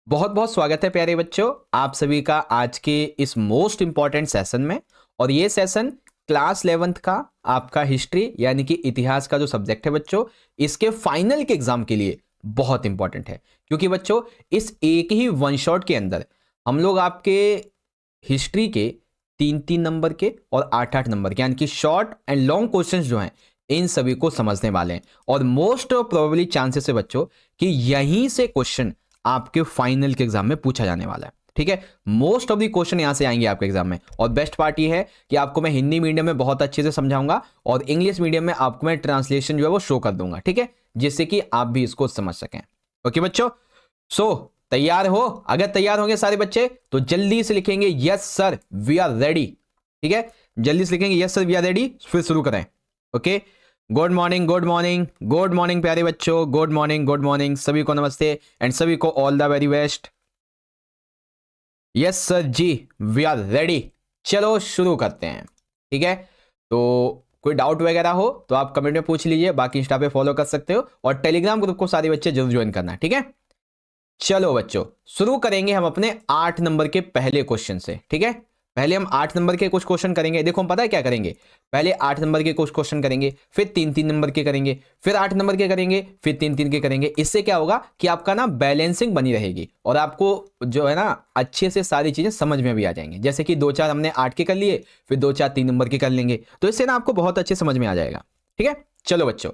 बहुत बहुत स्वागत है प्यारे बच्चों, आप सभी का आज के इस मोस्ट इंपॉर्टेंट सेशन में। और ये सेशन क्लास 11th का आपका हिस्ट्री यानी कि इतिहास का जो सब्जेक्ट है बच्चों, इसके फाइनल के एग्जाम के लिए बहुत इंपॉर्टेंट है। क्योंकि बच्चों इस एक ही वन शॉट के अंदर हम लोग आपके हिस्ट्री के 3-3 नंबर के और 8-8 नंबर के यानी कि शॉर्ट एंड लॉन्ग क्वेश्चंस जो हैं इन सभी को समझने वाले हैं। और मोस्ट प्रोबेबली चांसेस है बच्चों कि यहीं से क्वेश्चन आपके फाइनल के एग्जाम में पूछा जाने वाला है। ठीक है, मोस्ट ऑफ दी क्वेश्चन यहां से आएंगे आपके एग्जाम में। और बेस्ट पार्ट ये है कि आपको मैं हिंदी मीडियम में बहुत अच्छे से समझाऊंगा और इंग्लिश मीडियम में आपको मैं ट्रांसलेशन जो है वो शो कर दूंगा। ठीक है, जिससे कि आप भी इसको समझ सकें। ओके बच्चों, सो तैयार हो? अगर तैयार होंगे सारे बच्चे तो जल्दी से लिखेंगे yes sir we are ready. ठीक है, जल्दी से लिखेंगे yes sir we are ready, फिर शुरू करें। Okay, good morning good morning good morning प्यारे बच्चों, गुड मॉर्निंग सभी को नमस्ते एंड सभी को all the very best. Yes sir ji we are ready, चलो शुरू करते हैं। ठीक है, तो कोई डाउट वगैरह हो तो आप कमेंट में पूछ लीजिए, बाकी इंस्टा पे फॉलो कर सकते हो और टेलीग्राम ग्रुप को सारे बच्चे जरूर ज्वाइन करना। ठीक है, चलो बच्चों शुरू करेंगे हम अपने 8 नंबर के पहले क्वेश्चन से। ठीक है, पहले हम 8 नंबर के कुछ क्वेश्चन करेंगे। देखो हम पता है क्या करेंगे, पहले 8 नंबर के कुछ क्वेश्चन करेंगे, फिर 3-3 नंबर के करेंगे, फिर 8 नंबर के करेंगे, फिर 3-3 के करेंगे। इससे क्या होगा कि आपका ना बैलेंसिंग बनी रहेगी और आपको जो है ना अच्छे से सारी चीजें समझ में भी आ जाएंगी। जैसे कि 2-4 हमने 8 के कर लिए, फिर 2-4 3 नंबर के कर लेंगे, तो इससे ना आपको बहुत अच्छे समझ में आ जाएगा। ठीक है, चलो बच्चों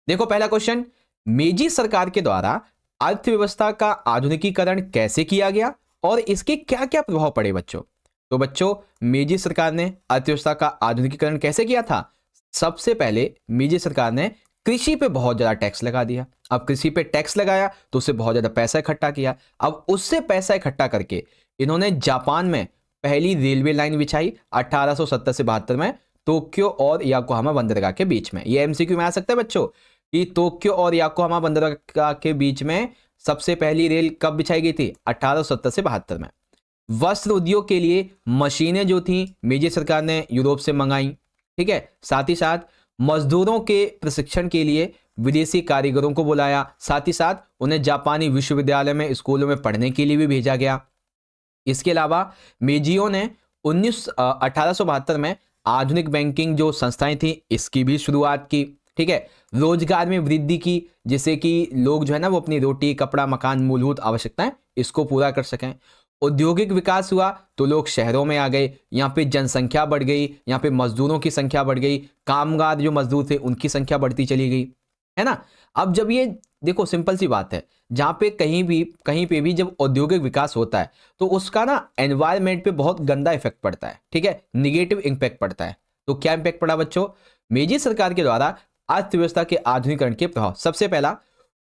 देखो पहला क्वेश्चन, मेजी सरकार के द्वारा अर्थव्यवस्था का आधुनिकीकरण कैसे किया गया और इसके क्या क्या प्रभाव पड़े बच्चों। तो बच्चों मेजी सरकार ने अर्थव्यवस्था का आधुनिकीकरण कैसे किया था? सबसे पहले मेजी सरकार ने कृषि पे बहुत ज्यादा टैक्स लगा दिया। अब कृषि पे टैक्स लगाया तो उससे बहुत ज्यादा पैसा इकट्ठा किया। अब उससे पैसा इकट्ठा करके इन्होंने जापान में पहली रेलवे लाइन बिछाई 1870 से 72 में, टोक्यो और याकोहामा बंदरगाह के बीच में। ये एमसीक्यू में आ सकता है बच्चों कि टोक्यो और याकोहामा बंदरगाह के बीच में सबसे पहली रेल कब बिछाई गई थी? 1870 से 72 में। वस्त्र उद्योग के लिए मशीनें जो थी मेजी सरकार ने यूरोप से मंगाई। ठीक है, साथ ही साथ मजदूरों के प्रशिक्षण के लिए विदेशी कारीगरों को बुलाया, साथ ही साथ उन्हें जापानी विश्वविद्यालय में स्कूलों में पढ़ने के लिए भी भेजा गया। इसके अलावा मेजियो ने 1872 में आधुनिक बैंकिंग जो संस्थाएं थी इसकी भी शुरुआत की। ठीक है, रोजगार में वृद्धि की, जिससे कि लोग जो है ना वो अपनी रोटी कपड़ा मकान मूलभूत आवश्यकताएं इसको पूरा कर सकें। औद्योगिक विकास हुआ तो लोग शहरों में आ गए, यहाँ पे जनसंख्या बढ़ गई, यहाँ पे मजदूरों की संख्या बढ़ गई, कामगार जो मजदूर थे उनकी संख्या बढ़ती चली गई, है ना। अब जब ये देखो सिंपल सी बात है, जहां पे कहीं पे भी जब औद्योगिक विकास होता है तो उसका ना एनवायरमेंट पे बहुत गंदा इफेक्ट पड़ता है। ठीक है, निगेटिव इंपैक्ट पड़ता है। तो क्या इंपैक्ट पड़ा बच्चों? मेजी सरकार के द्वारा अर्थव्यवस्था के आधुनिकीकरण के प्रभाव, सबसे पहला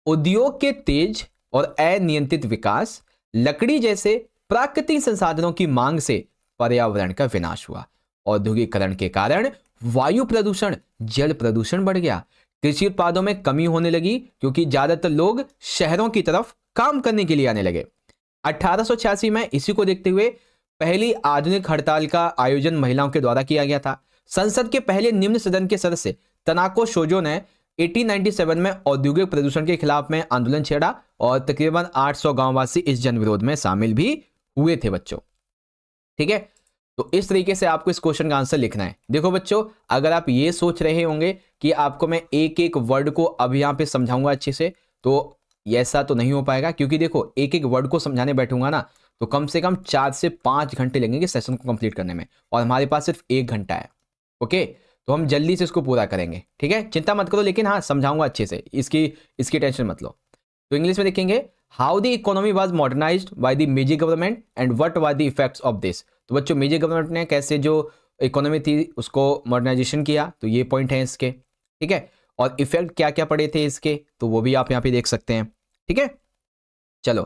उद्योग के तेज और अनियंत्रित विकास, लकड़ी जैसे प्राकृतिक संसाधनों की मांग से पर्यावरण का विनाश हुआ। औद्योगिकरण के कारण वायु प्रदूषण जल प्रदूषण बढ़ गया, कृषि उत्पादों में कमी होने लगी क्योंकि ज्यादातर लोग शहरों की तरफ काम करने के लिए आने लगे। 1886 में इसी को देखते हुए पहली आधुनिक हड़ताल का आयोजन महिलाओं के द्वारा किया गया था। संसद के पहले निम्न सदन के सदस्य तनाको शोजो ने 1897 में औद्योगिक प्रदूषण के खिलाफ में आंदोलन छेड़ा और तकरीबन 800 गांववासी इस जन विरोध में शामिल भी हुए थे बच्चों। ठीक है, तो इस तरीके से आपको इस क्वेश्चन का आंसर लिखना है। देखो बच्चों, अगर आप ये सोच रहे होंगे कि आपको मैं एक एक वर्ड को अब यहां पे समझाऊंगा अच्छे से, तो ऐसा तो नहीं हो पाएगा। क्योंकि देखो एक एक वर्ड को समझाने बैठूंगा ना तो कम से कम 4 से 5 घंटे लगेंगे सेशन को कंप्लीट करने में, और हमारे पास सिर्फ 1 घंटा है। ओके, तो हम जल्दी से इसको पूरा करेंगे। ठीक है, चिंता मत करो, लेकिन हाँ समझाऊंगा अच्छे से, इसकी टेंशन मत लो। तो इंग्लिश में देखेंगे, how the economy was modernised by the मेजी government and what were the effects of this. तो बच्चों मेजी गवर्नमेंट ने कैसे जो इकोनॉमी थी उसको मॉडर्नाइजेशन किया, तो ये पॉइंट है इसके। ठीक है, और इफेक्ट क्या क्या पड़े थे इसके, तो वो भी आप यहाँ पे देख सकते हैं। ठीक है, चलो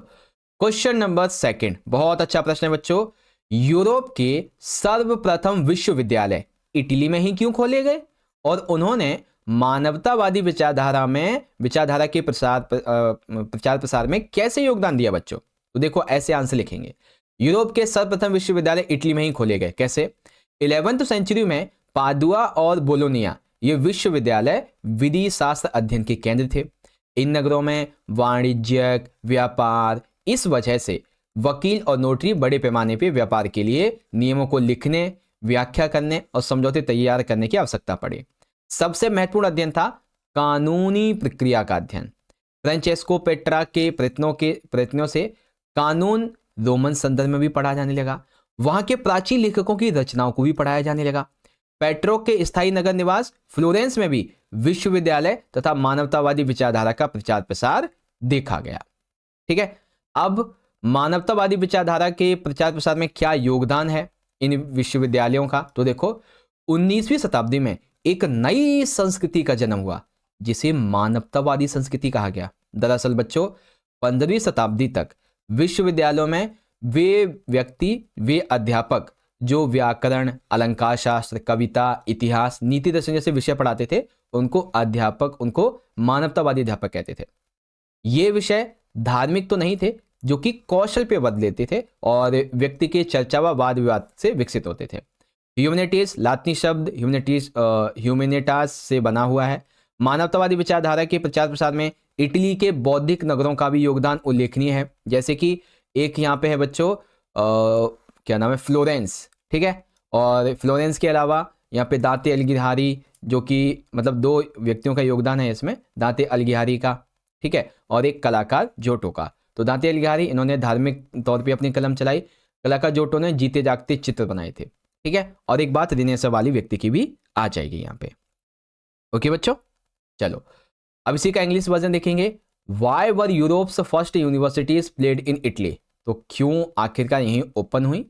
क्वेश्चन नंबर 2, बहुत अच्छा प्रश्न है बच्चों। यूरोप के सर्वप्रथम विश्वविद्यालय इटली में ही क्यों खोले गए और उन्होंने मानवतावादी विचारधारा के प्रचार प्रसार में कैसे योगदान दिया बच्चों? तो देखो ऐसे आंसर लिखेंगे, यूरोप के सर्वप्रथम विश्वविद्यालय इटली में ही खोले गए। कैसे? 11वीं सेंचुरी में पादुआ और बोलोनिया ये विश्वविद्यालय विधि शास्त्र अध्ययन के केंद्र थे। इन नगरों में वाणिज्यिक व्यापार इस वजह से वकील और नोटरी बड़े पैमाने पर व्यापार के लिए नियमों को लिखने, व्याख्या करने और समझौते तैयार करने की आवश्यकता पड़ी। सबसे महत्वपूर्ण अध्ययन था कानूनी प्रक्रिया का अध्ययन। फ्रांचेस्को पेट्रा के प्रयत्नों से कानून रोमन संदर्भ में भी पढ़ा जाने लगा। वहां के प्राचीन लेखकों की रचनाओं को भी पढ़ाया जाने लगा। पेट्रो के स्थायी नगर निवास फ्लोरेंस में भी विश्वविद्यालय तथा मानवतावादी विचारधारा का प्रचार प्रसार देखा गया। ठीक है, अब मानवतावादी विचारधारा के प्रचार प्रसार में क्या योगदान है इन विश्वविद्यालयों का, तो देखो 19वीं शताब्दी में एक नई संस्कृति का जन्म हुआ जिसे मानवतावादी संस्कृति कहा गया। दरअसल बच्चों 15वीं शताब्दी तक विश्वविद्यालयों में वे अध्यापक जो व्याकरण, अलंकार शास्त्र, कविता, इतिहास, नीति दर्शन जैसे विषय पढ़ाते थे उनको मानवतावादी अध्यापक कहते थे। ये विषय धार्मिक तो नहीं थे, जो कि कौशल पे बदल लेते थे और व्यक्ति के चर्चा व वाद विवाद से विकसित होते थे। ह्यूमैनिटीज लातिनी शब्द ह्यूमैनिटास से बना हुआ है। मानवतावादी विचारधारा के प्रचार प्रसार में इटली के बौद्धिक नगरों का भी योगदान उल्लेखनीय है। जैसे कि एक यहाँ पे है बच्चों क्या नाम है, फ्लोरेंस। ठीक है, और फ्लोरेंस के अलावा यहाँ पे दांते अलिघियारी, जो कि मतलब 2 व्यक्तियों का योगदान है इसमें, दांते अलिघियारी का, ठीक है, और एक कलाकार जोटो का। तो दांते अलिघियारी इन्होंने धार्मिक तौर पे अपनी कलम चलाई, कलाकार जोटो ने जीते जागते चित्र बनाए थे। ठीक है, और एक बात रिनेसा वाली व्यक्ति की भी आ जाएगी यहाँ पे। ओके बच्चों, चलो अब इसी का इंग्लिश वर्जन देखेंगे। Why were Europe's first universities played in Italy, तो क्यों आखिरकार यहीं ओपन हुई।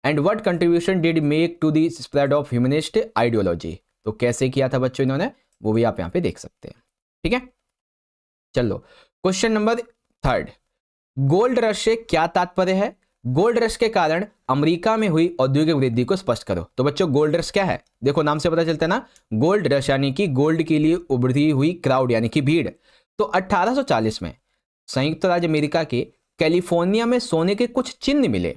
And what contribution did make to the spread of humanist ideology, तो कैसे किया था बच्चों इन्होंने, वो भी आप यहाँ पे देख सकते हैं। ठीक है, चलो क्वेश्चन नंबर 3, गोल्ड रश से क्या तात्पर्य है। गोल्ड रश के कारण अमेरिका में हुई औद्योगिक वृद्धि को स्पष्ट करो। तो बच्चों गोल्ड रश क्या है, देखो नाम से पता चलता है ना, गोल्ड रश यानी कि गोल्ड के लिए उभरी हुई क्राउड यानी कि भीड़। तो 1840 में संयुक्त राज्य अमेरिका के कैलिफोर्निया में सोने के कुछ चिन्ह मिले,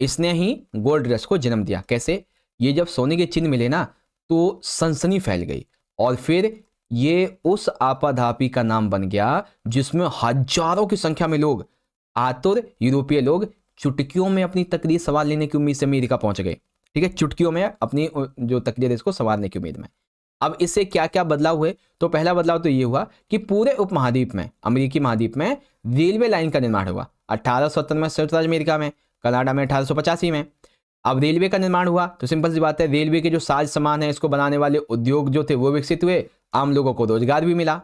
इसने ही गोल्ड रश को जन्म दिया। कैसे, ये जब सोने के चिन्ह मिले ना तो सनसनी फैल गई और फिर ये उस आपाधापी का नाम बन गया जिसमें हजारों की संख्या में लोग, आतुर यूरोपीय लोग, चुटकियों में अपनी तकदीर सवार लेने की उम्मीद से अमेरिका पहुंच गए। ठीक है, चुटकियों में अपनी जो तकदीर है इसको संवारने की उम्मीद में। अब इससे क्या क्या बदलाव हुए, तो पहला बदलाव तो ये हुआ कि पूरे उपमहाद्वीप में, अमेरिकी महाद्वीप में रेलवे लाइन का निर्माण हुआ। 1870 में संयुक्त राज्य अमेरिका में, कनाडा में 1885 में। अब रेलवे का निर्माण हुआ तो सिंपल सी बात है, रेलवे के जो साज सामान है इसको बनाने वाले उद्योग जो थे वो विकसित हुए, आम लोगों को रोजगार भी मिला।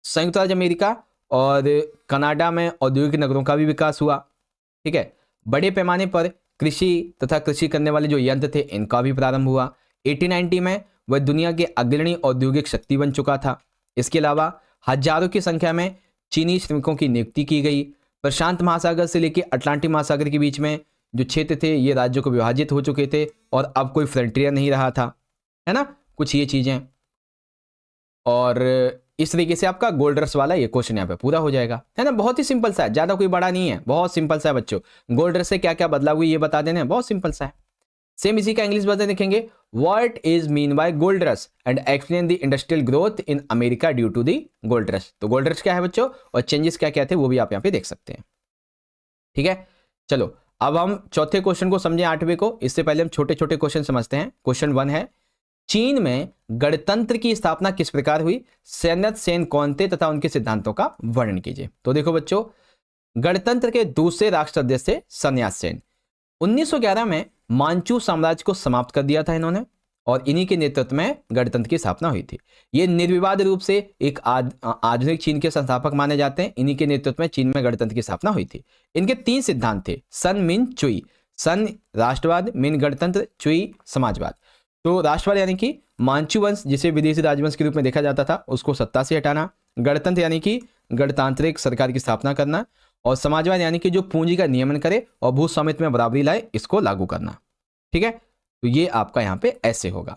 संयुक्त राज्य अमेरिका और कनाडा में औद्योगिक नगरों का भी विकास हुआ। ठीक है, बड़े पैमाने पर कृषि तथा कृषि करने वाले जो यंत्र थे इनका भी प्रारंभ हुआ। 1890 में वह दुनिया के अग्रणी औद्योगिक शक्ति बन चुका था। इसके अलावा हजारों की संख्या में चीनी श्रमिकों की नियुक्ति की गई। प्रशांत महासागर से लेकर अटलांटिक महासागर के बीच में जो क्षेत्र थे ये राज्यों को विभाजित हो चुके थे और अब कोई फ्रंटियर नहीं रहा था, है ना, कुछ ये चीजें। और इस तरीके से आपका गोल्ड रश वाला ये क्वेश्चन यहाँ पे पूरा हो जाएगा, है ना। बहुत ही सिंपल सा है, ज्यादा कोई बड़ा नहीं है, बहुत सिंपल सा है बच्चों। गोल्ड रश से क्या क्या बदलाव हुई ये बता देना है, बहुत सिंपल सा है। सेम इसी का इंग्लिश वर्जन देखेंगे। What is mean by gold rush and explain the industrial growth in America due to the gold rush. तो गोल्ड रश क्या है बच्चों और चेंजेस क्या क्या थे वो भी आप यहाँ पे देख सकते हैं। ठीक है, चलो अब हम चौथे क्वेश्चन को समझें, 8वें को। इससे पहले हम छोटे छोटे क्वेश्चन समझते हैं। क्वेश्चन 1 है, चीन में गणतंत्र की स्थापना किस प्रकार हुई, सैन्यत सेन कौन थे तथा उनके सिद्धांतों का वर्णन कीजिए। तो देखो बच्चों, गणतंत्र के दूसरे राष्ट्राध्यक्ष थे सन्यास सेन। 1911 में मांचू साम्राज्य को समाप्त कर दिया था इन्होंने और इन्हीं के नेतृत्व में गणतंत्र की स्थापना हुई थी। ये निर्विवाद रूप से एक आधुनिक चीन के संस्थापक माने जाते हैं। इन्हीं के नेतृत्व में चीन में गणतंत्र की स्थापना हुई थी। इनके 3 सिद्धांत थे, सन, मिन, चुई। सन राष्ट्रवाद, मिन गणतंत्र, चुई समाजवाद। तो राष्ट्रवाद यानी कि मांचू वंश जिसे विदेशी राजवंश के रूप में देखा जाता था उसको सत्ता से हटाना, गणतंत्र यानी कि गणतांत्रिक सरकार की स्थापना करना, और समाजवाद यानी कि जो पूंजी का नियमन करे और भू स्वामित्व में बराबरी लाए, इसको लागू करना। ठीक है, तो ये आपका यहाँ पे ऐसे होगा।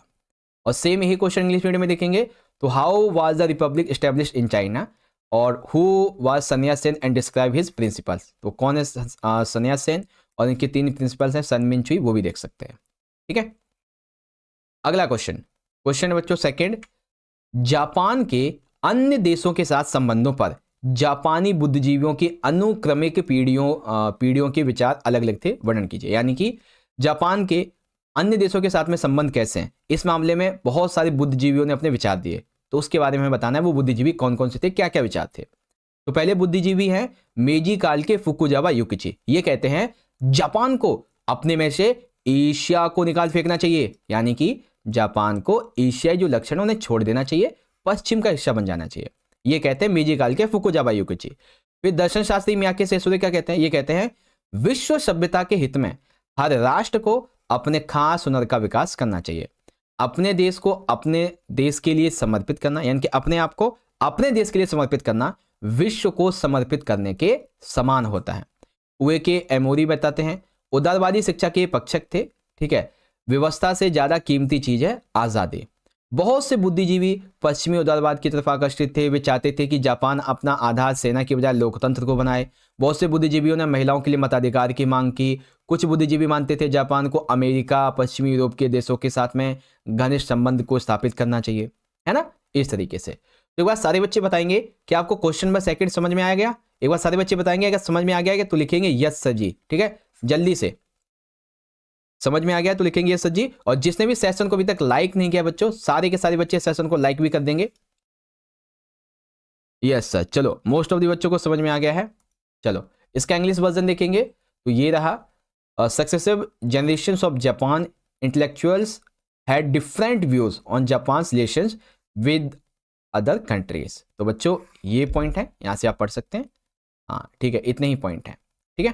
और सेम यही क्वेश्चन इंग्लिश मीडियम में देखेंगे। तो how was the Republic established in China और हु वाज सन्यास Sen and describe his principles. तो कौन है सन्यास सेन और इनके 3 प्रिंसिपल्स हैं, सन, मिन, चुई, वो भी देख सकते हैं। ठीक है, अगला क्वेश्चन बच्चों 2, जापान के अन्य देशों के साथ संबंधों पर जापानी बुद्धिजीवियों की अनुक्रमिक पीढ़ियों के विचार अलग अलग थे, वर्णन कीजिए। यानी कि जापान के अन्य देशों के साथ में संबंध कैसे हैं, इस मामले में बहुत सारे बुद्धिजीवियों ने अपने विचार दिए, तो उसके बारे में बताना है वो बुद्धिजीवी कौन कौन से थे, क्या क्या विचार थे। तो पहले बुद्धिजीवी हैं मेजी काल के फुकुजावा युकिची। ये कहते हैं जापान को अपने में से एशिया को निकाल फेंकना चाहिए, यानी कि जापान को एशियाई जो लक्षण है उन्हें छोड़ देना चाहिए, पश्चिम का हिस्सा बन जाना चाहिए। ये कहते हैं मेजी काल के फुकुजावा युकिची। फिर दर्शन शास्त्री मियाके सेसुरे क्या कहते हैं, ये कहते हैं विश्व सभ्यता के हित में हर राष्ट्र को अपने खास हुनर का विकास करना चाहिए, अपने देश को अपने देश के लिए समर्पित करना, यानी कि अपने आप को अपने देश के लिए समर्पित करना विश्व को समर्पित करने के समान होता है। उए के एमोरी बताते हैं उदारवादी शिक्षा के पक्षक थे, ठीक है, व्यवस्था से ज्यादा कीमती चीज है आजादी। बहुत से बुद्धिजीवी पश्चिमी उदारवाद की तरफ आकर्षित थे, वे चाहते थे कि जापान अपना आधार सेना की बजाय लोकतंत्र को बनाए। बहुत से बुद्धिजीवियों ने महिलाओं के लिए मताधिकार की मांग की। कुछ बुद्धिजीवी मानते थे जापान को अमेरिका पश्चिमी यूरोप के देशों के साथ में घनिष्ठ संबंध को स्थापित करना चाहिए, है ना, इस तरीके से। तो एक बार सारे बच्चे बताएंगे कि आपको क्वेश्चन नंबर सेकंड समझ में आ गया। एक बार सारे बच्चे बताएंगे अगर समझ में आ गया तो लिखेंगे यस सर जी, ठीक है, जल्दी से। समझ में आ गया तो लिखेंगे यस सर जी। और जिसने भी सेशन को अभी तक लाइक नहीं किया बच्चों, सारे के सारे बच्चे सेशन को लाइक भी कर देंगे। यस सर, चलो मोस्ट ऑफ द बच्चों को समझ में आ गया है। चलो इसका इंग्लिश वर्जन देखेंगे तो ये रहा, successive generations of Japan intellectuals had different views on Japan relations with other countries. तो बच्चों ये पॉइंट है, यहां से आप पढ़ सकते हैं। हाँ ठीक है, इतने ही पॉइंट है, ठीक है।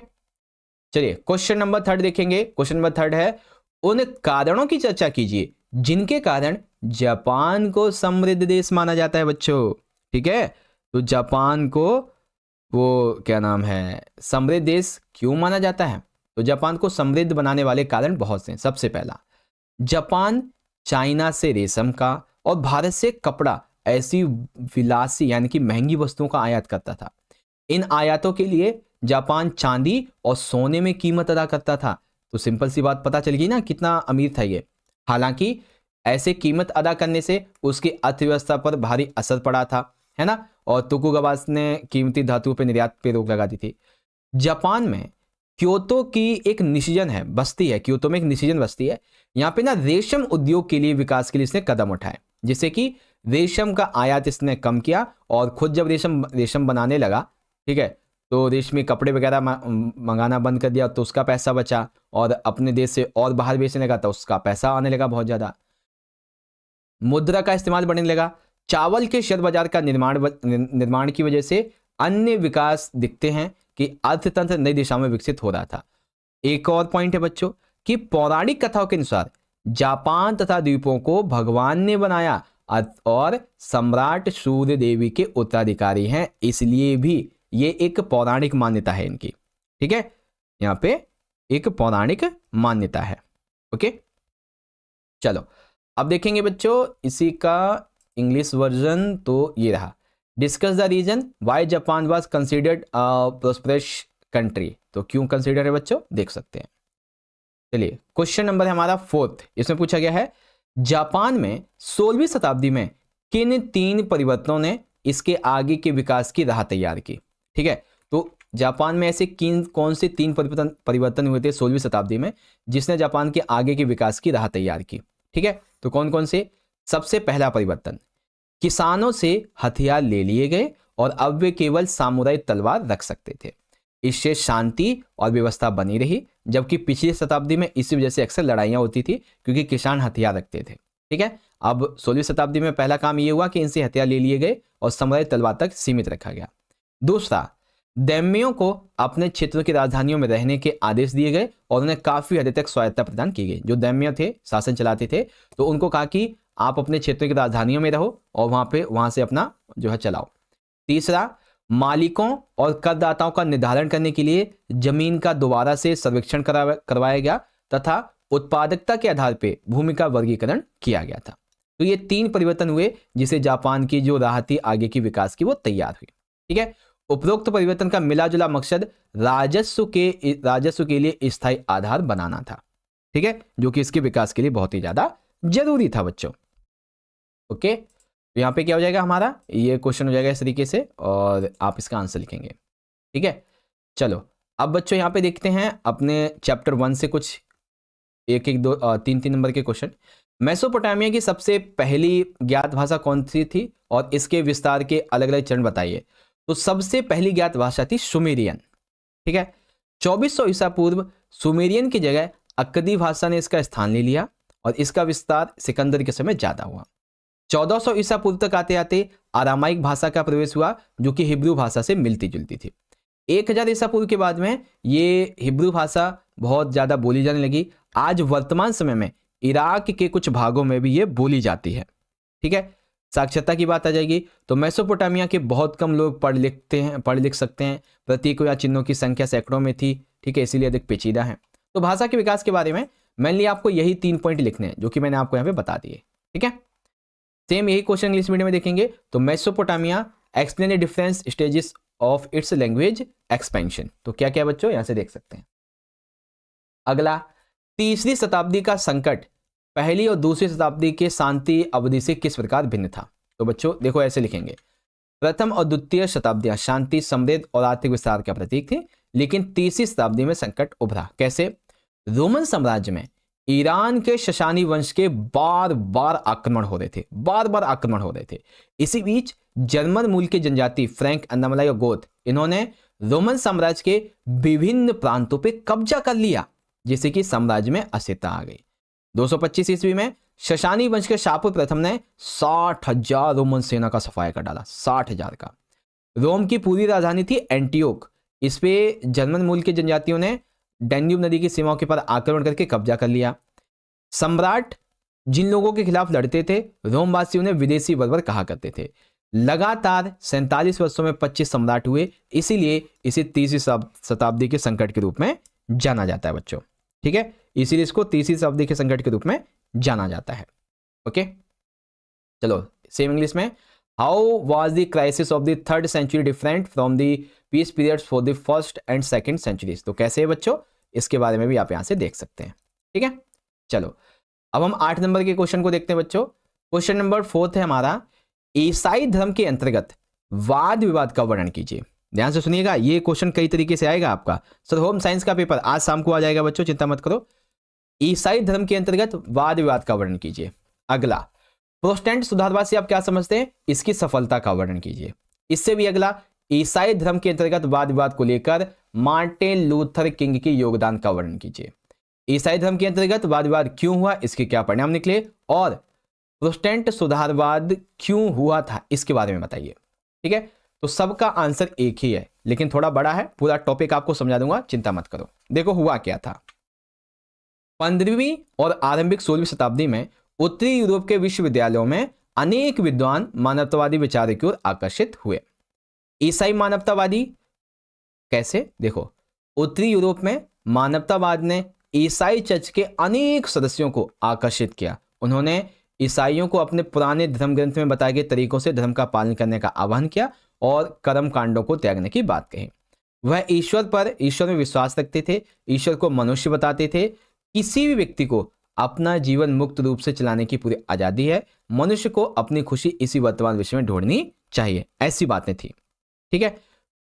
चलिए क्वेश्चन नंबर थर्ड देखेंगे। क्वेश्चन नंबर थर्ड है उन कारणों की चर्चा कीजिए जिनके कारण जापान को समृद्ध देश माना जाता है बच्चों, ठीक है। तो जापान को वो क्या नाम है, समृद्ध देश क्यों माना जाता है? तो जापान को समृद्ध बनाने वाले कारण बहुत से हैं। सबसे पहला, जापान चाइना से रेशम का और भारत से कपड़ा ऐसी विलासी यानी कि महंगी वस्तुओं का आयात करता था। इन आयातों के लिए जापान चांदी और सोने में कीमत अदा करता था। तो सिंपल सी बात पता चल गई ना कितना अमीर था ये। हालांकि ऐसे कीमत अदा करने से उसकी अर्थव्यवस्था पर भारी असर पड़ा था, है ना। और तोकुगावा ने कीमती धातुओं पर निर्यात पर रोक लगा दी थी। जापान में क्योतो की एक निशिजन है बस्ती है, क्योतो में एक निशिजन बस्ती है। यहाँ पे ना रेशम उद्योग के लिए विकास के लिए इसने कदम उठाए, जिससे कि रेशम का आयात इसने कम किया और खुद जब रेशम बनाने लगा, ठीक है, तो रेशमी कपड़े वगैरह मंगाना बंद कर दिया, तो उसका पैसा बचा और अपने देश से और बाहर बेचने लगा तो उसका पैसा आने लगा बहुत ज्यादा। मुद्रा का इस्तेमाल बढ़ने लगा। चावल के शेयर बाजार का निर्माण की वजह से अन्य विकास दिखते हैं कि अर्थतंत्र नई दिशा में विकसित हो रहा था। एक और पॉइंट है बच्चों कि पौराणिक कथाओं के अनुसार जापान तथा द्वीपों को भगवान ने बनाया और सम्राट सूर्य देवी के उत्तराधिकारी हैं, इसलिए भी ये एक पौराणिक मान्यता है इनकी, ठीक है। यहाँ पे एक पौराणिक मान्यता है, ओके। चलो अब देखेंगे बच्चों इसी का इंग्लिश वर्जन, तो ये रहा, discuss the reason why Japan was considered prosperous country. तो क्यों कंसिडर है बच्चों, देख सकते हैं। चलिए क्वेश्चन नंबर है हमारा फोर्थ। इसमें पूछा गया है जापान में 16वीं शताब्दी में किन 3 परिवर्तनों ने इसके आगे के विकास की राह तैयार की, ठीक है। तो जापान में ऐसे कौन से 3 परिवर्तन हुए थे 16वीं शताब्दी में जिसने जापान के आगे के विकास की राह तैयार की, ठीक है। तो कौन कौन से? सबसे पहला परिवर्तन, किसानों से हथियार ले लिए गए और अब वे केवल सामुराई तलवार रख सकते थे। इससे शांति और व्यवस्था बनी रही, जबकि पिछली शताब्दी में इसी वजह से अक्सर लड़ाइयां होती थी क्योंकि किसान हथियार रखते थे, ठीक है। अब 16वीं शताब्दी में पहला काम यह हुआ कि इनसे हथियार ले लिए गए और सामुराई तलवार तक सीमित रखा गया। दूसरा, दैम्यों को अपने क्षेत्रों की राजधानियों में रहने के आदेश दिए गए और उन्हें काफी हद तक स्वायत्तता प्रदान की गई। जो दैम्य थे, शासन चलाते थे, तो उनको कहा कि आप अपने क्षेत्रों की राजधानियों में रहो और वहां से अपना जो है चलाओ। तीसरा, मालिकों और करदाताओं का निर्धारण करने के लिए जमीन का दोबारा से सर्वेक्षण करवाया गया तथा उत्पादकता के आधार पर भूमि का वर्गीकरण किया गया था। तो ये 3 परिवर्तन हुए जिसे जापान की जो राह थी आगे की विकास की वो तैयार हुई, ठीक है। उपरोक्त परिवर्तन का मिला जुला मकसद राजस्व के लिए स्थायी आधार बनाना था, ठीक है, जो कि इसके विकास के लिए बहुत ही ज्यादा जरूरी था बच्चों, ओके। तो यहाँ पे क्या हो जाएगा हमारा, ये क्वेश्चन हो जाएगा इस तरीके से और आप इसका आंसर लिखेंगे। ठीक है, चलो अब बच्चों यहाँ पे देखते हैं अपने चैप्टर 1 से कुछ एक एक दो 3 नंबर के क्वेश्चन। मेसोपोटामिया की सबसे पहली ज्ञात भाषा कौन सी थी और इसके विस्तार के अलग अलग चरण बताइए। तो सबसे पहली ज्ञात भाषा थी सुमेरियन। ठीक है, 2400 ईसा पूर्व सुमेरियन की जगह अक्कदी भाषा ने इसका स्थान ले लिया और इसका विस्तार सिकंदर के समय ज्यादा हुआ। 1400 ईसा पूर्व तक आते आते आरामाइक भाषा का प्रवेश हुआ जो कि हिब्रू भाषा से मिलती जुलती थी। 1000 ईसा पूर्व के बाद में ये हिब्रू भाषा बहुत ज्यादा बोली जाने लगी। आज वर्तमान समय में इराक के कुछ भागों में भी ये बोली जाती है। ठीक है, साक्षरता की बात आ जाएगी तो मेसोपोटामिया के बहुत कम लोग पढ़ लिख सकते हैं। प्रतीकों या चिन्हों की संख्या सैकड़ों में थी। ठीक है, इसीलिए अधिक पेचीदा है। तो भाषा के विकास के बारे में मेनली आपको यही 3 पॉइंट लिखने हैं जो कि मैंने आपको यहाँ पे बता दिए। ठीक है, सेम यही क्वेश्चन इंग्लिश मीडियम में देखेंगे। तो Mesopotamia explain the difference stages of its language expansion. तो क्या क्या बच्चों यहां से देख सकते हैं। अगला, तीसरी शताब्दी का संकट पहली और दूसरी शताब्दी के शांति अवधि से किस प्रकार भिन्न था। तो बच्चों देखो ऐसे लिखेंगे, प्रथम और द्वितीय शताब्दियां शांति, समृद्ध और आर्थिक विस्तार का प्रतीक थी, लेकिन तीसरी शताब्दी में संकट उभरा। कैसे? रोमन साम्राज्य में ईरान के शशानी वंश के बार बार आक्रमण हो रहे थे। इसी बीच जर्मन मूल के जनजाति फ्रैंक, अन्नामलाई और गोथ, इन्होंने रोमन साम्राज्य के विभिन्न प्रांतों पे कब्जा कर लिया, जिससे कि साम्राज्य में अस्थिरता आ गई। 225 ईस्वी में शशानी वंश के शापुर प्रथम ने 60,000 रोमन सेना का सफाया कर डाला, 60,000 का। रोम की पूरी राजधानी थी एंटियोक। इस पे जर्मन मूल के जनजातियों ने डैन्यूब नदी की सीमाओं के पर आक्रमण करके कब्जा कर लिया। सम्राट जिन लोगों के खिलाफ लड़ते थे रोमवासी उन्हें विदेशी बर्बर कहा करते थे। लगातार 47 वर्षों में 25 सम्राट हुए, इसीलिए इसे तीसरी शताब्दी के संकट के रूप में जाना जाता है बच्चों। ठीक है, इसीलिए इसको तीसरी शताब्दी के संकट के रूप में जाना जाता है। ओके, चलो सेम इंग्लिश में, how was the crisis of the 3rd century different from the peace periods for the 1st and 2nd centuries. तो कैसे है बच्चों, इसके बारे में भी आप यहां से देख सकते हैं। ठीक है, चलो अब हम 8 नंबर के क्वेश्चन को देखते हैं बच्चों। क्वेश्चन नंबर 4 है हमारा, ईसाई धर्म के अंतर्गत वाद विवाद का वर्णन कीजिए। ध्यान से सुनिएगा, ये क्वेश्चन कई तरीके से आएगा आपका। सर होम साइंस का पेपर आज शाम को आ जाएगा बच्चों, चिंता मत करो। ईसाई धर्म के अंतर्गत वाद विवाद का वर्णन कीजिए। अगला, प्रोटेस्टेंट सुधारवाद से आप क्या समझते हैं, इसकी सफलता का वर्णन कीजिए। इससे भी अगला, ईसाई धर्म के अंतर्गत वाद विवाद को लेकर मार्टिन लूथर किंग के योगदान का वर्णन कीजिए। ईसाई धर्म के अंतर्गत वाद विवाद क्यों हुआ, इसके क्या परिणाम निकले, और प्रोटेस्टेंट सुधारवाद क्यों हुआ था, इसके बारे में बताइए। ठीक है, तो सबका आंसर एक ही है, लेकिन थोड़ा बड़ा है। पूरा टॉपिक आपको समझा दूंगा, चिंता मत करो। देखो हुआ क्या था। 15वीं और आरंभिक 16वीं शताब्दी में उत्तरी यूरोप के विश्वविद्यालयों में अनेक विद्वान मानवतावादी विचारों की ओर आकर्षित हुए। ईसाई मानवतावादी कैसे, देखो उत्तरी यूरोप में मानवतावाद ने ईसाई चर्च के अनेक सदस्यों को आकर्षित किया। उन्होंने ईसाइयों को अपने पुराने धर्म ग्रंथ में बताए गए तरीकों से धर्म का पालन करने का आह्वान किया और कर्म कांडों को त्यागने की बात कही। वह ईश्वर में विश्वास रखते थे, ईश्वर को मनुष्य बताते थे। किसी भी व्यक्ति को अपना जीवन मुक्त रूप से चलाने की पूरी आजादी है, मनुष्य को अपनी खुशी इसी वर्तमान विश्व में ढूंढनी चाहिए, ऐसी बातें थी। ठीक है,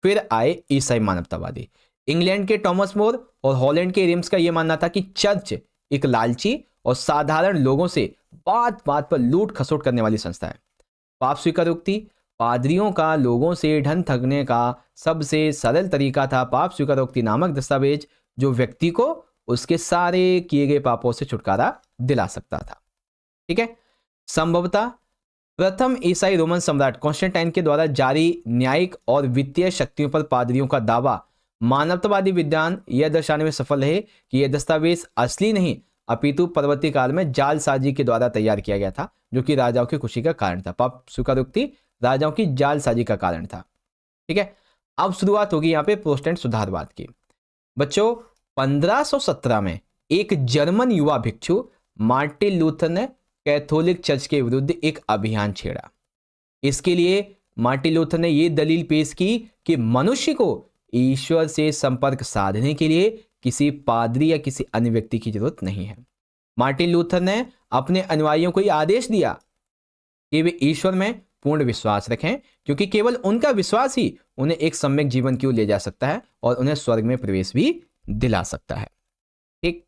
फिर आए ईसाई मानवतावादी। इंग्लैंड के टॉमस मोर और हॉलैंड के रिम्स का यह मानना था कि चर्च एक लालची और साधारण लोगों से बात बात पर लूट खसोट करने वाली संस्था है। पाप स्वीकारोक्ति, पादरियों का लोगों से धन ठगने का सबसे सरल तरीका था। पाप स्वीकारोक्ति नामक दस्तावेज जो व्यक्ति को उसके सारे किए गए पापों से छुटकारा दिला सकता था। ठीक है, संभवतः प्रथम ईसाई रोमन सम्राट कॉन्स्टेंटाइन के द्वारा जारी न्यायिक और वित्तीय शक्तियों पर पादरियों का दावा मानवतावादी विद्वान यह दर्शाने में सफल है कि यह दस्तावेज असली नहीं अपितु परवर्ती काल में जालसाजी के द्वारा तैयार किया गया था, जो कि राजाओं की खुशी का कारण था। पाप स्वीकारोक्ति राजाओं की जालसाजी का कारण था। ठीक है, अब शुरुआत होगी यहाँ पे प्रोटेस्टेंट सुधारवाद की। बच्चों 1517 में एक जर्मन युवा भिक्षु मार्टिन लूथर ने कैथोलिक चर्च के विरुद्ध एक अभियान छेड़ा। इसके लिए मार्टिन लूथर ने यह दलील पेश की कि मनुष्य को ईश्वर से संपर्क साधने के लिए किसी पादरी या किसी अन्य व्यक्ति की जरूरत नहीं है। मार्टिन लूथर ने अपने अनुयायियों को यह आदेश दिया कि वे ईश्वर में पूर्ण विश्वास रखें, क्योंकि केवल उनका विश्वास ही उन्हें एक सम्यक जीवन की ओर ले जा सकता है और उन्हें स्वर्ग में प्रवेश भी दिला सकता है। ठीक,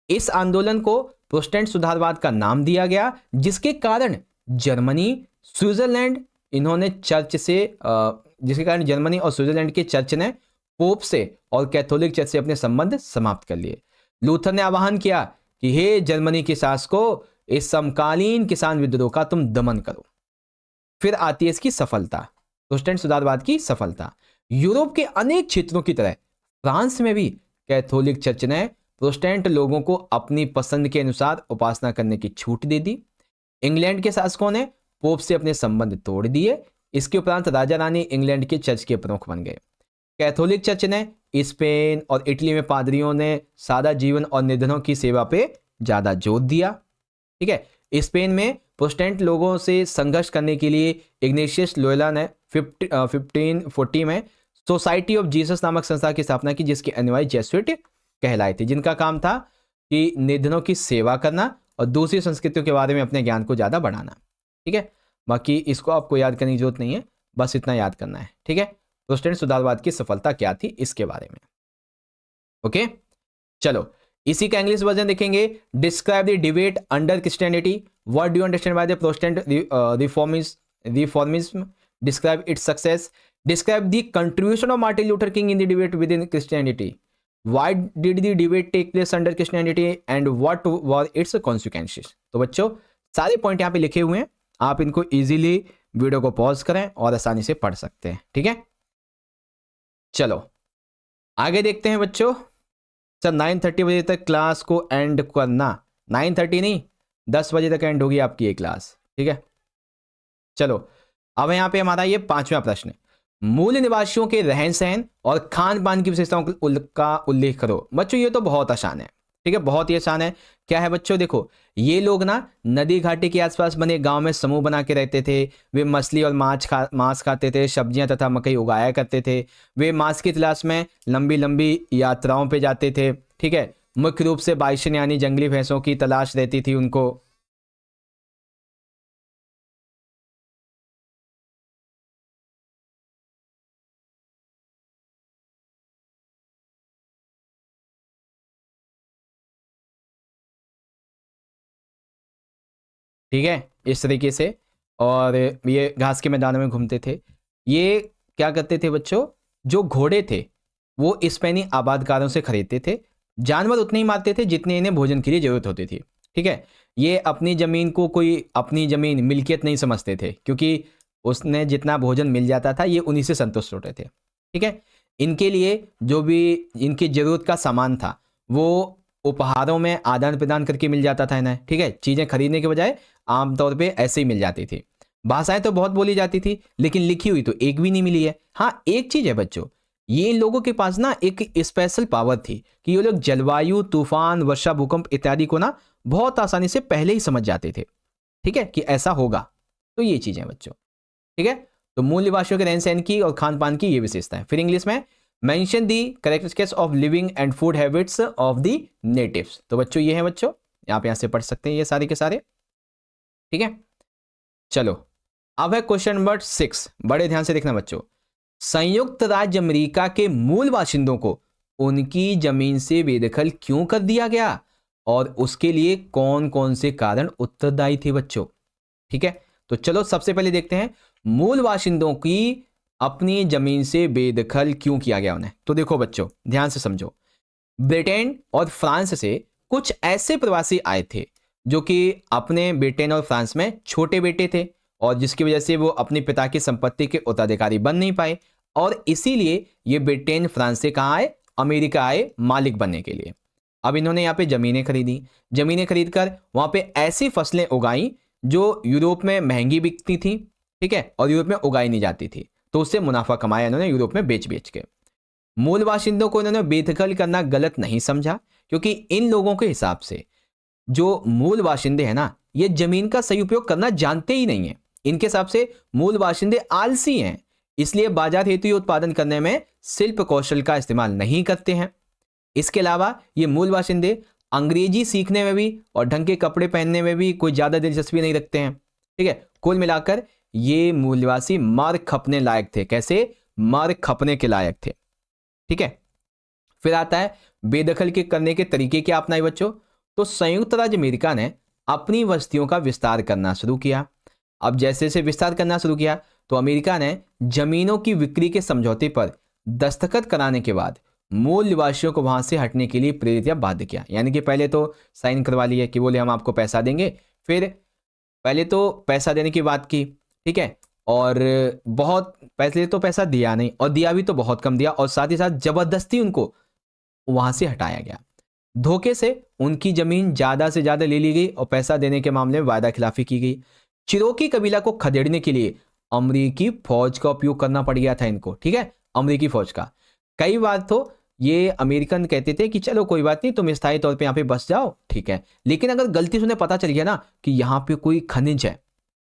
इस आंदोलन को प्रोटेस्टेंट सुधारवाद का नाम दिया गया, जिसके कारण जर्मनी, स्विट्जरलैंड इन्होंने चर्च से जिसके कारण जर्मनी और स्विट्जरलैंड के चर्च ने पोप से और कैथोलिक चर्च से अपने संबंध समाप्त कर लिए। लूथर ने आह्वान किया कि हे जर्मनी के शासकों, इस समकालीन किसान विद्रोह का तुम दमन करो। फिर आती है इसकी सफलता, प्रोटेस्टेंट सुधारवाद की सफलता। यूरोप के अनेक क्षेत्रों की तरह फ्रांस में भी कैथोलिक चर्च ने प्रोटेस्टेंट लोगों को अपनी पसंद के अनुसार उपासना करने की छूट दे दी। इंग्लैंड के शासकों ने पोप से अपने संबंध तोड़ दिए। इसके उपरांत राजा रानी इंग्लैंड के चर्च के प्रमुख बन गए। कैथोलिक चर्च ने स्पेन और इटली में पादरियों ने सादा जीवन और निर्धनों की सेवा पे ज्यादा जोर दिया। ठीक है, स्पेन में प्रोटेस्टेंट लोगों से संघर्ष करने के लिए इग्नेशियस लोयोला ने 1540 में सोसाइटी ऑफ जीसस नामक संस्था की स्थापना की, जिसके अनुयायी जेसुइट कहलाए थे, जिनका काम था कि निर्धनों की सेवा करना और दूसरी संस्कृतियों के बारे में अपने ज्ञान को ज़्यादा बढ़ाना। ठीक है, बाकी इसको आपको याद करने की जरूरत नहीं है, बस इतना याद करना है। ठीक है, प्रोटेस्टेंट सुधारवाद की सफलता क्या थी इसके बारे में। ओके, चलो इसी का इंग्लिश वर्जन देखेंगे। Describe the debate under Christianity, what do you understand by the Protestant reformism, describe its success, describe the contribution of Martin Luther King in the debate with in Christianity, why did the debate take place under Christianity and what were its consequences. तो बच्चों सारे point यहाँ पे लिखे हुए हैं, आप इनको इजीली वीडियो को पॉज करें और आसानी से पढ़ सकते हैं। ठीक है, चलो आगे देखते हैं बच्चों। सर 9:30 बजे तक क्लास को एंड करना, 9:30 नहीं 10 बजे तक एंड होगी आपकी ये क्लास। ठीक है, चलो अब यहाँ पे हमारा ये 5वां प्रश्न, मूल निवासियों के रहन सहन और खान पान की विशेषताओं का उल्लेख करो। बच्चों ये तो बहुत आसान है। ठीक है, बहुत ही आसान है। क्या है बच्चों, देखो ये लोग ना नदी घाटी के आसपास बने गांव में समूह बना के रहते थे। वे मछली और मांस खाते थे, सब्जियां तथा मकई उगाया करते थे। वे मांस की तलाश में लंबी लंबी यात्राओं पे जाते थे। ठीक है, मुख्य रूप से बाइसन यानी जंगली भैंसों की तलाश रहती थी उनको। ठीक है, इस तरीके से, और ये घास के मैदानों में घूमते थे। ये क्या करते थे बच्चों, जो घोड़े थे वो स्पेनी आबादकारों से खरीदते थे। जानवर उतने ही मारते थे जितने इन्हें भोजन के लिए जरूरत होती थी। ठीक है, ये अपनी ज़मीन को कोई अपनी ज़मीन मिल्कियत नहीं समझते थे, क्योंकि उसने जितना भोजन मिल जाता था ये उन्हीं से संतुष्ट होते थे। ठीक है, इनके लिए जो भी इनकी ज़रूरत का सामान था वो उपहारों में आदान प्रदान करके मिल जाता था इन्हें। ठीक है, चीज़ें खरीदने के बजाय आमतौर पे ऐसे ही मिल जाती थी। भाषाएं तो बहुत बोली जाती थी, लेकिन लिखी हुई तो एक भी नहीं मिली है। हाँ, एक चीज़ है बच्चों, ये इन लोगों के पास ना एक स्पेशल पावर थी कि ये लोग जलवायु, तूफान, वर्षा, भूकंप इत्यादि को ना बहुत आसानी से पहले ही समझ जाते थे। ठीक है, कि ऐसा होगा। तो ये चीज़ें बच्चों। ठीक है, तो मूल निवासियों के रहन सहन की और खान पान की ये विशेषता है। फिर इंग्लिश में mention the characteristics of living and food habits of the natives. तो बच्चों ये है बच्चों, आप यहाँ से पढ़ सकते हैं ये सारे के सारे। ठीक है, चलो अब है क्वेश्चन नंबर 6, बड़े ध्यान से देखना बच्चों। संयुक्त राज्य अमेरिका के मूल बाशिंदों को उनकी जमीन से बेदखल क्यों कर दिया गया और उसके लिए कौन कौन से कारण उत्तरदायी थे बच्चों। ठीक है, तो चलो सबसे पहले देखते हैं मूल बाशिंदों की अपनी जमीन से बेदखल क्यों किया गया उन्हें। तो देखो बच्चों ध्यान से समझो, ब्रिटेन और फ्रांस से कुछ ऐसे प्रवासी आए थे जो कि अपने ब्रिटेन और फ्रांस में छोटे बेटे थे, और जिसकी वजह से वो अपने पिता की संपत्ति के उत्तराधिकारी बन नहीं पाए, और इसीलिए ये ब्रिटेन फ्रांस से कहाँ आए, अमेरिका आए मालिक बनने के लिए। अब इन्होंने यहाँ पे ज़मीनें खरीदी, ज़मीनें खरीद कर वहाँ पे ऐसी फसलें उगाई जो यूरोप में महंगी बिकती थी। ठीक है, और यूरोप में उगाई नहीं जाती थी, तो उससे मुनाफा कमाया इन्होंने यूरोप में बेच बेच के। मूल बाशिंदों को इन्होंने बेदखल करना गलत नहीं समझा, क्योंकि इन लोगों के हिसाब से जो मूल बाशिंदे हैं ना, ये जमीन का सही उपयोग करना जानते ही नहीं है। इनके हिसाब से मूल बाशिंदे आलसी हैं, इसलिए बाजार हेतु उत्पादन करने में शिल्प कौशल का इस्तेमाल नहीं करते हैं। इसके अलावा ये मूल बाशिंदे अंग्रेजी सीखने में भी और ढंग के कपड़े पहनने में भी कोई ज़्यादा दिलचस्पी नहीं रखते हैं। ठीक है, कुल मिलाकर ये मूलवासी मार खपने लायक थे। कैसे? मार खपने के लायक थे। ठीक है, फिर आता है बेदखल के करने के तरीके क्या अपनाए बच्चों? तो संयुक्त राज्य अमेरिका ने अपनी बस्तियों का विस्तार करना शुरू किया। अब जैसे जैसे विस्तार करना शुरू किया तो अमेरिका ने जमीनों की बिक्री के समझौते पर दस्तखत कराने के बाद मूल निवासियों को वहां से हटने के लिए प्रेरित या बाध्य किया। यानी कि पहले तो साइन करवा लिए कि बोले हम आपको पैसा देंगे, फिर पहले तो पैसा देने की बात की, ठीक है, और बहुत पहले तो पैसा दिया नहीं, और दिया भी तो बहुत कम दिया, और साथ ही साथ जबरदस्ती उनको वहां से हटाया गया। धोखे से उनकी जमीन ज्यादा से ज्यादा ले ली गई और पैसा देने के मामले में वायदा खिलाफी की गई। चिरोकी कबीला को खदेड़ने के लिए अमरीकी फौज का उपयोग करना पड़ गया था इनको। ठीक है, अमरीकी फौज का। कई बार तो ये अमेरिकन कहते थे कि चलो कोई बात नहीं, तुम स्थायी तौर पे यहाँ पे बस जाओ, ठीक है, लेकिन अगर गलती से उन्हें पता चल गया ना कि यहाँ पे कोई खनिज है,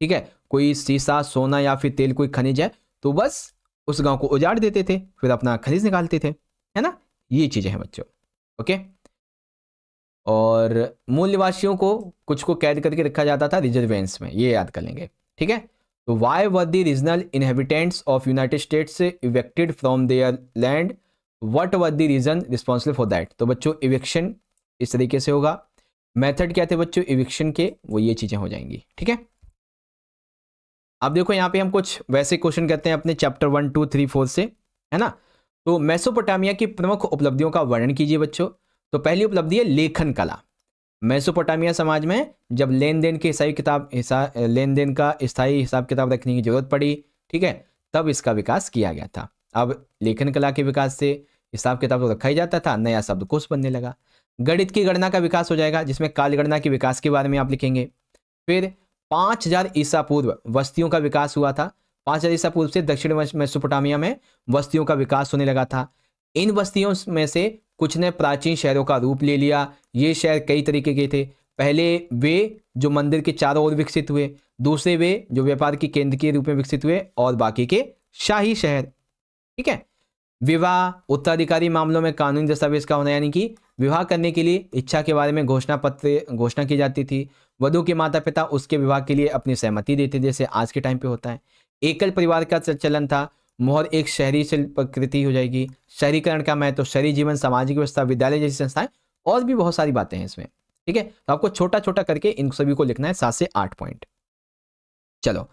ठीक है, कोई सीसा, सोना या फिर तेल, कोई खनिज है, तो बस उस गांव को उजाड़ देते थे, फिर अपना खनिज निकालते थे, है ना। ये चीजें हैं बच्चों। ओके, और मूल निवासियों को कुछ को कैद करके रखा जाता था रिजर्वेंस में, ये याद कर लेंगे। ठीक है, तो why were the regional inhabitants of United States evicted from their land, what were the reason responsible for that? तो बच्चों इविक्शन इस तरीके से होगा। मेथड क्या थे बच्चों इविक्शन के? वो ये चीजें हो जाएंगी। ठीक है, अब देखो यहाँ पे हम कुछ वैसे क्वेश्चन करते हैं अपने चैप्टर 1, 2, 3, 4 से, है ना। तो मेसोपोटामिया की प्रमुख उपलब्धियों का वर्णन कीजिए बच्चों। तो पहली उपलब्धि है लेखन कला। मेसोपोटामिया समाज में जब लेन देन के लेन देन का स्थायी हिसाब किताब रखने की जरूरत पड़ी, ठीक है, तब इसका विकास किया गया था। अब लेखन कला के विकास से हिसाब किताब तो रखा ही जाता था, नया शब्दकोश बनने लगा। गणित की गणना का विकास हो जाएगा, जिसमें काल गणना के विकास के बारे में आप लिखेंगे। फिर 5000 ईसा पूर्व बस्तियों का विकास हुआ था। 5000 ईसा पूर्व से दक्षिण मेसोपोटामिया में बस्तियों का विकास होने लगा था। इन बस्तियों में से कुछ ने प्राचीन शहरों का रूप ले लिया। ये शहर कई तरीके के थे। पहले वे जो मंदिर के चारों ओर विकसित हुए, दूसरे वे जो व्यापार के केंद्र के रूप में विकसित हुए, और बाकी के शाही शहर। ठीक है, विवाह, उत्तराधिकारी मामलों में कानूनी दस्तावेज का होना, यानी कि विवाह करने के लिए इच्छा के बारे में घोषणा की जाती थी। वधु के माता पिता उसके विवाह के लिए अपनी सहमति देते, जैसे आज के टाइम पे होता है। एकल परिवार का चलन था। मोहर एक शहरी प्रकृति हो जाएगी। शहरीकरण का महत्व, शहरी जीवन, सामाजिक व्यवस्था, विद्यालय जैसी संस्थाएं, और भी बहुत सारी बातें हैं इसमें। ठीक है, तो आपको छोटा छोटा करके इन सभी को लिखना है, 7 से 8 पॉइंट। चलो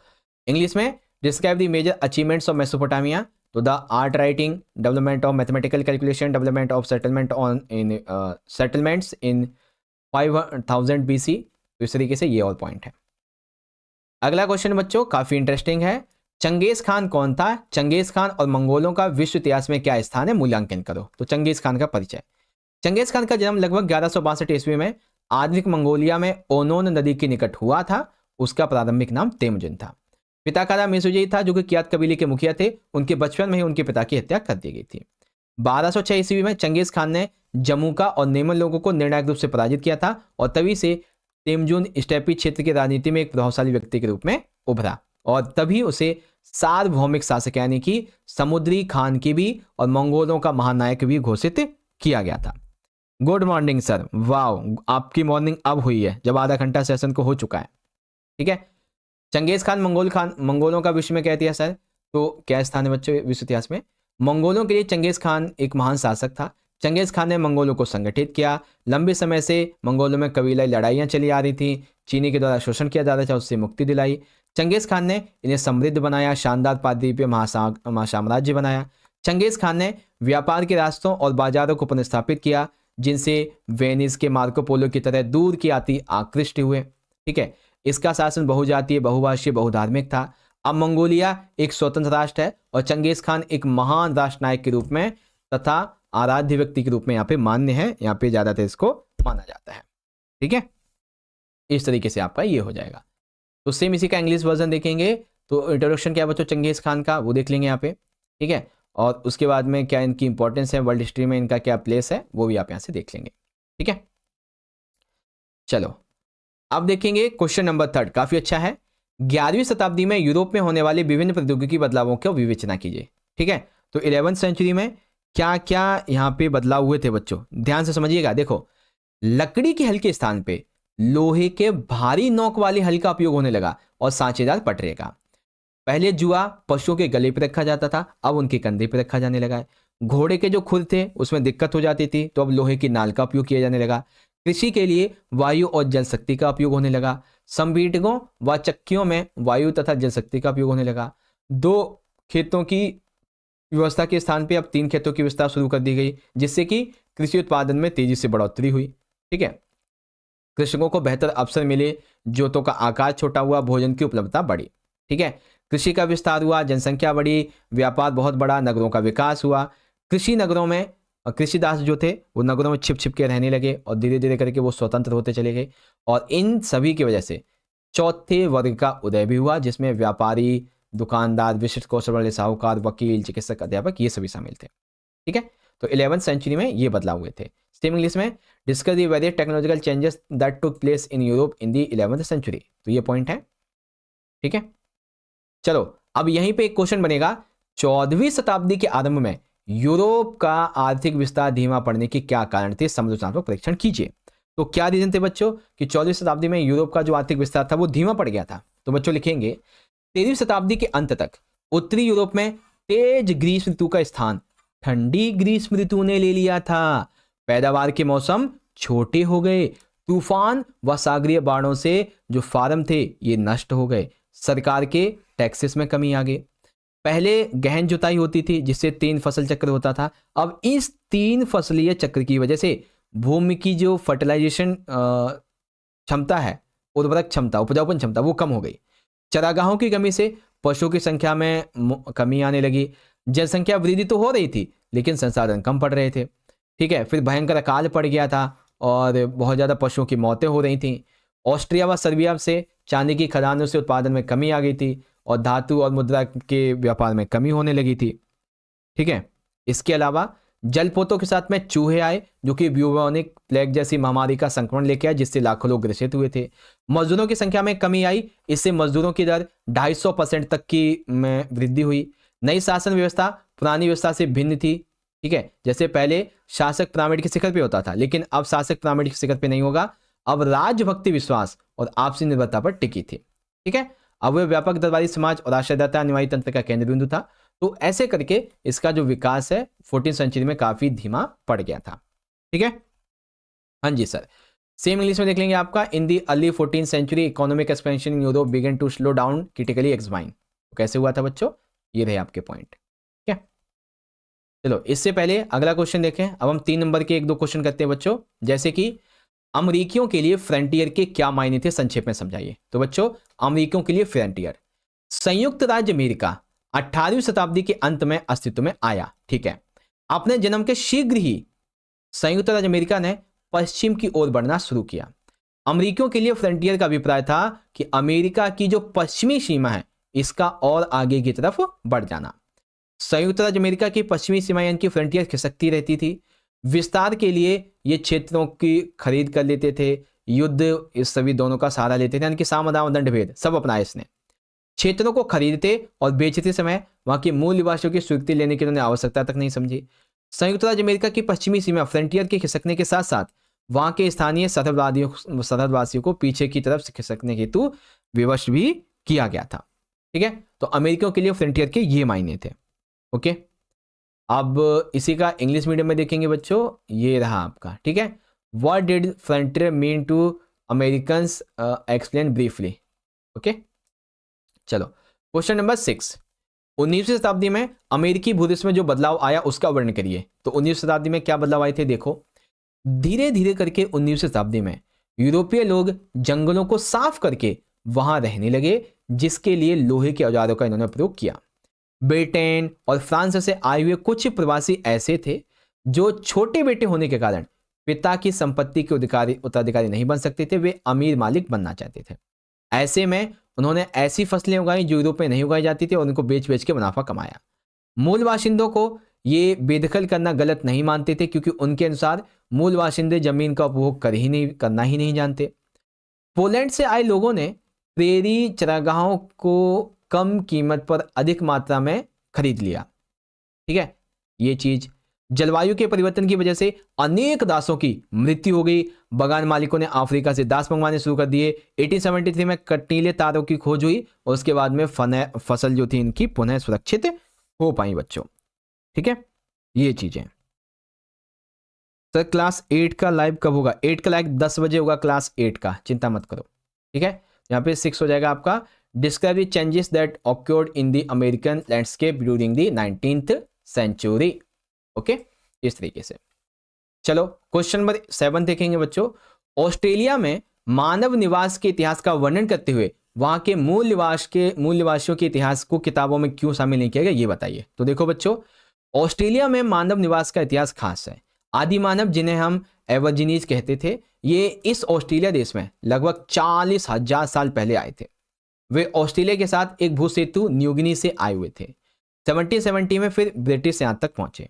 इंग्लिश में describe the major achievements of Mesopotamia. तो the art writing, development of mathematical calculation, development of settlements in 5000 BC। तो इस तरीके से ये और पॉइंट है। अगला क्वेश्चन बच्चों काफी इंटरेस्टिंग है। चंगेज खान कौन था? चंगेज खान और मंगोलों का विश्व इतिहास में क्या स्थान है, मूल्यांकन करो। तो चंगेज खान का परिचय। चंगेज खान का जन्म लगभग 1162 ईस्वी में आधुनिक मंगोलिया में ओनोन नदी के निकट हुआ था। उसका प्रारंभिक नाम तेमुजिन था। पिता का नाम मेसुजेई था, जो कि कियात कबीले के मुखिया थे। उनके बचपन में ही उनके पिता की हत्या कर दी गई थी। 1206 ईस्वी में चंगेज खान ने जमुका और नेमन लोगों को निर्णायक रूप से पराजित किया था, और तभी से तेमजुन स्टेपी क्षेत्र की राजनीति में एक प्रभावशाली व्यक्ति के रूप में उभरा, और तभी उसे सार्वभौमिक शासक यानी कि समुद्री खान की भी और मंगोलों का महानायक भी घोषित किया गया था। गुड मॉर्निंग सर, वाह, आपकी मॉर्निंग अब हुई है जब आधा घंटा सेशन को हो चुका है। ठीक है, चंगेज खान मंगोलों का विश्व में क्या इतिहास है? तो क्या स्थान है बच्चों विश्व इतिहास में? मंगोलों के लिए चंगेज खान एक महान शासक था। चंगेज खान ने मंगोलों को संगठित किया। लंबे समय से मंगोलों में कबीलाई लड़ाइयां चली आ रही थी। चीनी के द्वारा शोषण किया जा रहा था, उससे मुक्ति दिलाई। चंगेज खान ने इन्हें समृद्ध बनाया, शानदार पादरीप्य महासाम्राज्य बनाया। चंगेज खान ने व्यापार के रास्तों और बाजारों को पुनर्स्थापित किया, जिनसे वेनिस के मार्को पोलो की तरह दूर की यात्री आकृष्ट हुए। ठीक है, इसका शासन बहुजातीय, बहुभाषीय, बहुधार्मिक था। अब मंगोलिया एक स्वतंत्र राष्ट्र है, और चंगेज खान एक महान राष्ट्रनायक के रूप में तथा आराध्य व्यक्ति के रूप में यहाँ पे मान्य है। यहाँ पे ज्यादातर इसको माना जाता है। ठीक है, इस तरीके से आपका ये हो जाएगा। तो सेम इसी का इंग्लिश वर्जन देखेंगे। तो इंट्रोडक्शन क्या बच्चों चंगेज खान का, वो देख लेंगे यहाँ पे। ठीक है, और उसके बाद में क्या इनकी इंपॉर्टेंस है, वर्ल्ड हिस्ट्री में इनका क्या प्लेस है, वो भी आप यहाँ से देख लेंगे। ठीक है, चलो अब देखेंगे क्वेश्चन नंबर 3, काफी अच्छा है। 11वीं शताब्दी में यूरोप में होने वाले विभिन्न प्रौद्योगिकी बदलावों को विवेचना कीजिए। ठीक है, तो 11वीं सेंचुरी में क्या क्या यहाँ पे बदलाव हुए थे बच्चों, ध्यान से समझिएगा। देखो, लकड़ी के हल के स्थान पे लोहे के भारी नोक वाले हल का उपयोग होने लगा, और सांचेदार पटरे का। पहले जुआ पशुओं के गले पर रखा जाता था, अब उनके कंधे पर रखा जाने लगा है। घोड़े के जो खुर थे उसमें दिक्कत हो जाती थी, तो अब लोहे की नाल का उपयोग किया जाने लगा। कृषि के लिए वायु और जल शक्ति का उपयोग होने लगा। संबीटकों व चक्कियों में वायु तथा जल शक्ति का उपयोग होने लगा। 2 खेतों की व्यवस्था के स्थान पे अब 3 खेतों की व्यवस्था शुरू कर दी गई, जिससे कि कृषि उत्पादन में तेजी से बढ़ोतरी हुई। ठीक है, कृषकों को बेहतर अवसर मिले, जोतों का आकार छोटा हुआ, भोजन की उपलब्धता बढ़ी। ठीक है, कृषि का विस्तार हुआ, जनसंख्या बढ़ी, व्यापार बहुत बड़ा, नगरों का विकास हुआ। कृषि नगरों में कृषिदास जो थे वो नगरों में छिप छिप के रहने लगे और धीरे धीरे करके वो स्वतंत्र होते चले गए। और इन सभी की वजह से चौथे वर्ग का उदय भी हुआ, जिसमें व्यापारी, दुकानदार, विशिष्ट कौशल वाले साहूकार, वकील, चिकित्सक, अध्यापक ये सभी शामिल थे। ठीक है, तो 11वीं सेंचुरी में ये बदलाव हुए थे। सेम इंग्लिश में discuss the various technological changes that took place in Europe in the 11वीं सेंचुरी। तो ये पॉइंट है। ठीक है, चलो अब यहीं पे एक क्वेश्चन बनेगा, 14वीं शताब्दी के आरंभ में यूरोप का आर्थिक विस्तार धीमा पड़ने के क्या कारण थे, संरचनात्मक परीक्षण कीजिए। तो क्या रीजन थे बच्चों कि 14वीं शताब्दी में यूरोप का जो आर्थिक विस्तार था वो धीमा पड़ गया था। तो बच्चों लिखेंगे 13वीं शताब्दी के अंत तक उत्तरी यूरोप में तेज ग्रीष्म ऋतु का स्थान ठंडी ग्रीष्म ऋतु ने ले लिया था। पैदावार के मौसम छोटे हो गए, तूफान व सागरीय बाढ़ों से जो फार्म थे ये नष्ट हो गए, सरकार के टैक्सेस में कमी आ गई। पहले गहन जुताई होती थी जिससे 3 फसल चक्र होता था, अब इस 3 फसलीय चक्र की वजह से भूमि की जो फर्टिलाइजेशन क्षमता है, उर्वरक क्षमता, उपजाऊपन क्षमता वो कम हो गई। चरागाहों की कमी से पशुओं की संख्या में कमी आने लगी। जनसंख्या वृद्धि तो हो रही थी लेकिन संसाधन कम पड़ रहे थे। ठीक है, फिर भयंकर अकाल पड़ गया था और बहुत ज़्यादा पशुओं की मौतें हो रही थी। ऑस्ट्रिया व सर्बिया से चांदी की खदानों से उत्पादन में कमी आ गई थी और धातु और मुद्रा के व्यापार में कमी होने लगी थी। ठीक है, इसके अलावा जलपोतों के साथ में चूहे आए जो कि ब्यूबोनिक प्लेग जैसी महामारी का संक्रमण लेके आए, जिससे लाखों लोग ग्रसित हुए थे। मजदूरों की संख्या में कमी आई, इससे मजदूरों की दर 250% तक की में वृद्धि हुई। नई शासन व्यवस्था पुरानी व्यवस्था से भिन्न थी। ठीक है, जैसे पहले शासक पिरामिड के शिखर पे होता था, लेकिन अब शासक पिरामिड के शिखर पे नहीं होगा, अब राजभक्ति, विश्वास और आपसी निर्भरता पर टिकी थी। ठीक है, अब वह व्यापक दरबारी समाज और आश्रयदाता अनुयायी तंत्र का केंद्र बिंदु था। तो ऐसे करके इसका जो विकास है 14वीं सेंचुरी में काफी धीमा पड़ गया था। ठीक है, हाँ जी सर। सेम इंग्लिश में देख लेंगे आपका, in the early 14th century economic expansion in Europe began to slow down critically explain. तो कैसे हुआ था बच्चों, ये रहे आपके पॉइंट। ठीक है, चलो इससे पहले अगला क्वेश्चन देखें। अब हम 3 नंबर के 1-2 क्वेश्चन करते हैं बच्चों, जैसे कि अमरीकियों के लिए फ्रंटियर के क्या मायने थे, संक्षेप में समझाइए। तो बच्चों अमरीकियों के लिए फ्रंटियर, संयुक्त राज्य अमेरिका 18वीं शताब्दी के अंत में अस्तित्व में आया। ठीक है, अपने जन्म के शीघ्र ही संयुक्त राज्य अमेरिका ने पश्चिम की ओर बढ़ना शुरू किया। अमरीकियों के लिए फ्रंटियर का अभिप्राय था कि अमेरिका की जो पश्चिमी सीमा है इसका और आगे की तरफ बढ़ जाना। संयुक्त राज्य अमेरिका की पश्चिमी सीमा यानी कि फ्रंटियर खिसकती रहती थी। विस्तार के लिए ये क्षेत्रों की खरीद कर लेते थे, युद्ध इस सभी दोनों का सहारा लेते थे, यानी कि साम दाम दंड भेद सब अपनाया इसने। क्षेत्रों को खरीदते और बेचते समय वहां के मूल निवासियों की स्वीकृति लेने की उन्होंने आवश्यकता तक नहीं समझी। संयुक्त राज्य अमेरिका की पश्चिमी सीमा फ्रंटियर के खिसकने के साथ साथ वहां के स्थानीय सरहदवासियों को पीछे की तरफ खिसकने हेतु विवश भी किया गया था। ठीक है, तो अमेरिकियों के लिए फ्रंटियर के ये मायने थे। ओके, अब इसी का इंग्लिश मीडियम में देखेंगे बच्चों, ये रहा आपका। ठीक है, what did frontier mean to Americans, explain briefly. Okay, चलो क्वेश्चन नंबर 6, 19वीं शताब्दी में अमेरिकी भूरिश में जो बदलाव आया उसका वर्णन करिए। तो 19वीं शताब्दी में क्या बदलाव आए थे, देखो धीरे धीरे करके 19वीं शताब्दी में यूरोपीय लोग जंगलों को साफ करके वहां रहने लगे, जिसके लिए लोहे के औजारों का इन्होंने प्रयोग किया। ब्रिटेन और फ्रांस से आए हुए कुछ प्रवासी ऐसे थे जो छोटे बेटे होने के कारण पिता की संपत्ति के उत्तराधिकारी नहीं बन सकते थे, वे अमीर मालिक बनना चाहते थे। ऐसे में उन्होंने ऐसी फसलें उगाई जो यूरोप में नहीं उगाई जाती थी और उनको बेच बेच के मुनाफा कमाया। मूल बाशिंदों को ये बेदखल करना गलत नहीं मानते थे, क्योंकि उनके अनुसार मूल बाशिंदे जमीन का उपभोग करना ही नहीं जानते। पोलैंड से आए लोगों ने प्रेरी चरागाहों को कम कीमत पर अधिक मात्रा में खरीद लिया। ठीक है, ये चीज जलवायु के परिवर्तन की वजह से अनेक दासों की मृत्यु हो गई। बगान मालिकों ने अफ्रीका से दास मंगवाने शुरू कर दिए। 1873 में कटीले तारों की खोज हुई और उसके बाद में फसल जो थी इनकी पुनः सुरक्षित हो पाई बच्चों। ठीक है, ये चीजें। सर क्लास 8 का लाइव कब होगा? 8 का लाइव 10 बजे होगा क्लास 8 का, चिंता मत करो। ठीक है, यहाँ पे 6 हो जाएगा आपका। Describe the changes that occurred in the American landscape during the 19th century. Okay, इस तरीके से। चलो क्वेश्चन नंबर 7 देखेंगे बच्चों। ऑस्ट्रेलिया में मानव निवास के इतिहास का वर्णन करते हुए वहां के मूल निवासियों के इतिहास को किताबों में क्यों शामिल नहीं किया गया, ये बताइए। तो देखो बच्चों, ऑस्ट्रेलिया में मानव निवास का इतिहास खास है। आदि मानव, जिन्हें हम एवर्जिनीज कहते थे, ये इस ऑस्ट्रेलिया देश में लगभग 40,000 साल पहले आए थे। वे ऑस्ट्रेलिया के साथ एक भूसेतु न्यूगिनी से आए हुए थे। 1770 में फिर ब्रिटिश यहां तक पहुंचे।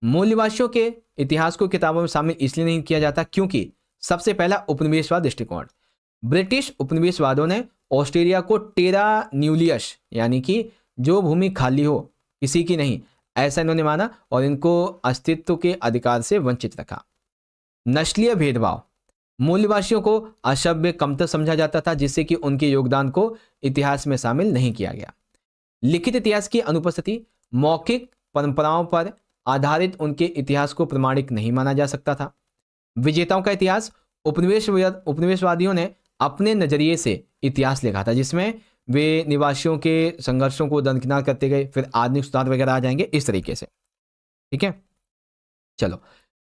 मूल निवासियों के इतिहास को किताबों में शामिल इसलिए नहीं किया जाता क्योंकि सबसे पहला उपनिवेशवाद दृष्टिकोण। ब्रिटिश उपनिवेशवादियों ने ऑस्ट्रेलिया को टेरा न्यूलियस, यानी कि जो भूमि खाली हो, किसी की नहीं, ऐसा इन्होंने माना और इनको अस्तित्व के अधिकार से वंचित रखा। नस्लीय भेदभाव, मूल निवासियों को असभ्य, कमतर समझा जाता था, जिससे कि उनके योगदान को इतिहास में शामिल नहीं किया गया। लिखित इतिहास की अनुपस्थिति, मौखिक परंपराओं पर आधारित उनके इतिहास को प्रमाणिक नहीं माना जा सकता था। विजेताओं का इतिहास, उपनिवेशवादियों ने अपने नजरिए से इतिहास लिखा था, जिसमें वे निवासियों के संघर्षों को दरकिनार करते गए, फिर आधुनिक सुधार वगैरह आ जाएंगे इस तरीके से। ठीक है, चलो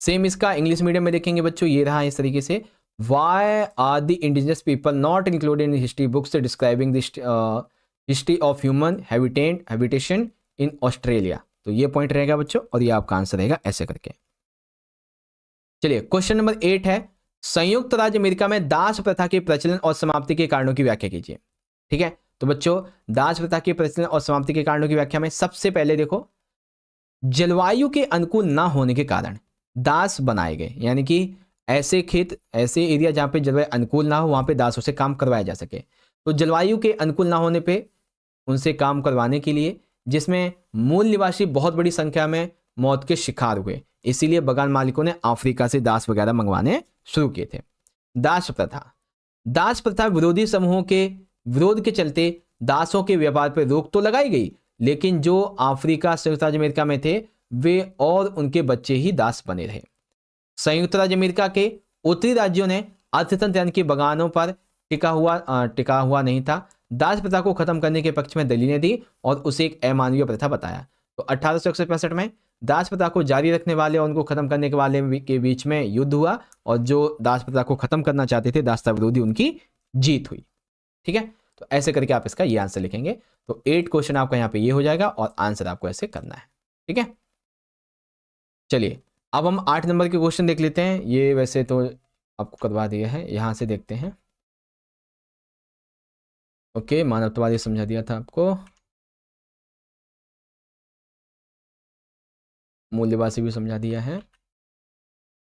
सेम इसका इंग्लिश मीडियम में देखेंगे बच्चों, ये रहा इस तरीके से। Why are the indigenous people not included in history books describing the history of human habitation in Australia? तो ये पॉइंट रहेगा बच्चों और ये आपका आंसर रहेगा ऐसे करके। चलिए क्वेश्चन नंबर 8 है, संयुक्त राज्य अमेरिका में दास प्रथा के प्रचलन और समाप्ति के कारणों की व्याख्या कीजिए। ठीक है, तो बच्चों दास प्रथा के प्रचलन और समाप्ति के कारणों की व्याख्या में सबसे पहले देखो, जलवायु के अनुकूल ना होने के कारण दास बनाए गए, यानी कि ऐसे खेत, ऐसे एरिया जहां पे जलवायु अनुकूल ना हो, वहां पे दासों से काम करवाया जा सके। तो जलवायु के अनुकूल ना होने पे उनसे काम करवाने के लिए, जिसमें मूल निवासी बहुत बड़ी संख्या में मौत के शिकार हुए, इसीलिए बगान मालिकों ने अफ्रीका से दास वगैरह मंगवाने शुरू किए थे। दास प्रथा विरोधी समूहों के विरोध के चलते दासों के व्यापार पर रोक तो लगाई गई, लेकिन जो अफ्रीका संयुक्त राज्य अमेरिका में थे वे और उनके बच्चे ही दास बने रहे। संयुक्त राज्य अमेरिका के उत्तरी राज्यों ने अर्थतंत्र यानी कि बगानों पर टिका हुआ नहीं था। दास प्रथा को खत्म करने के पक्ष में दलीलें दी और उसे एक अमानवीय प्रथा बताया। तो 1865 में दास प्रथा को जारी रखने वाले और उनको खत्म करने के वाले के बीच में युद्ध हुआ और जो दास प्रथा को खत्म करना चाहते थे, दासता विरोधी, उनकी जीत हुई। ठीक है, तो ऐसे करके आप इसका ये आंसर लिखेंगे। तो 8 क्वेश्चन आपका यहाँ पे ये हो जाएगा और आंसर आपको ऐसे करना है। ठीक है, चलिए अब हम 8 नंबर के क्वेश्चन देख लेते हैं। ये वैसे तो आपको करवा दिया है, यहां से देखते हैं। ओके, मानवतावाद ये समझा दिया था आपको, मूल्यवासी भी समझा दिया है,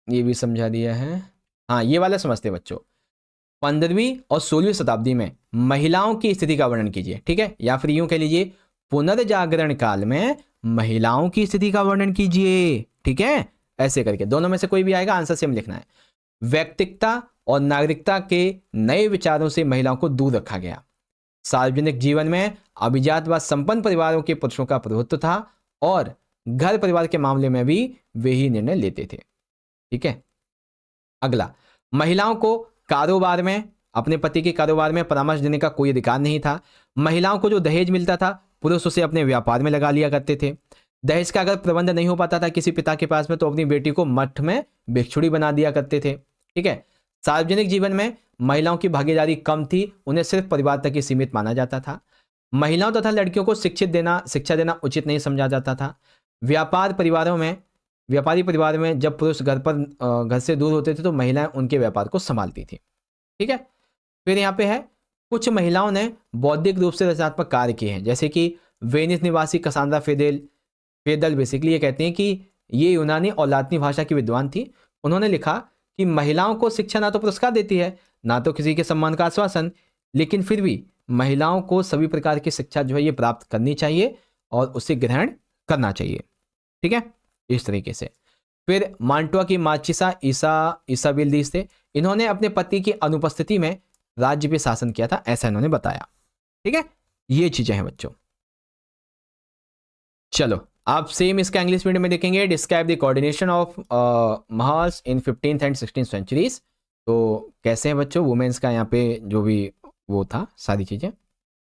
ये भी समझा दिया है। हाँ, ये वाला समझते हैं बच्चों। 15वीं और 16वीं शताब्दी में महिलाओं की स्थिति का वर्णन कीजिए। ठीक है, या फिर यूं कह लीजिए, पुनर्जागरण काल में महिलाओं की स्थिति का वर्णन कीजिए। ठीक है, ऐसे करके दोनों में से कोई भी आएगा, आंसर सेम लिखना है। व्यक्तिकता और नागरिकता के नए विचारों से महिलाओं को दूर रखा गया। सार्वजनिक जीवन में अभिजात व संपन्न परिवारों के पुरुषों का प्रभुत्व था और घर परिवार के मामले में भी वे ही निर्णय लेते थे। ठीक है, अगला, महिलाओं को कारोबार में, अपने पति के कारोबार में परामर्श देने का कोई अधिकार नहीं था। महिलाओं को जो दहेज मिलता था पुरुष उसे अपने व्यापार में लगा लिया करते थे। दहेज का अगर प्रबंध नहीं हो पाता था किसी पिता के पास में, तो अपनी बेटी को मठ में भिक्षुड़ी बना दिया करते थे। ठीक है, सार्वजनिक जीवन में महिलाओं की भागीदारी कम थी, उन्हें सिर्फ परिवार तक ही सीमित माना जाता था। महिलाओं तथा लड़कियों को शिक्षा देना उचित नहीं समझा जाता था। व्यापारी परिवार में जब पुरुष घर से दूर होते थे तो महिलाएं उनके व्यापार को संभालती थी। ठीक है, फिर यहाँ पे है, कुछ महिलाओं ने बौद्धिक रूप से रचनात्मक कार्य किए हैं, जैसे कि वेनिस निवासी कसांद्रा फेदल बेसिकली ये कहते हैं कि ये यूनानी और लातिनी भाषा की विद्वान थी। उन्होंने लिखा कि महिलाओं को शिक्षा ना तो पुरस्कार देती है, ना तो किसी के सम्मान का आश्वासन, लेकिन फिर भी महिलाओं को सभी प्रकार की शिक्षा जो है ये प्राप्त करनी चाहिए और उसे ग्रहण करना चाहिए। ठीक है, इस तरीके से। फिर मांटुआ की माचिसा ईसाबिल्दीस थे, इन्होंने अपने पति की अनुपस्थिति में राज्य पे शासन किया था, ऐसा इन्होंने बताया। ठीक है, ये चीजें हैं बच्चों। चलो आप सेम इसका इंग्लिश मीडियम में देखेंगे, डिस्क्राइब द कोऑर्डिनेशन ऑफ महाल्स in 15th and 16th centuries. तो कैसे हैं बच्चों वुमेन्स का यहाँ पे जो भी वो था सारी चीजें।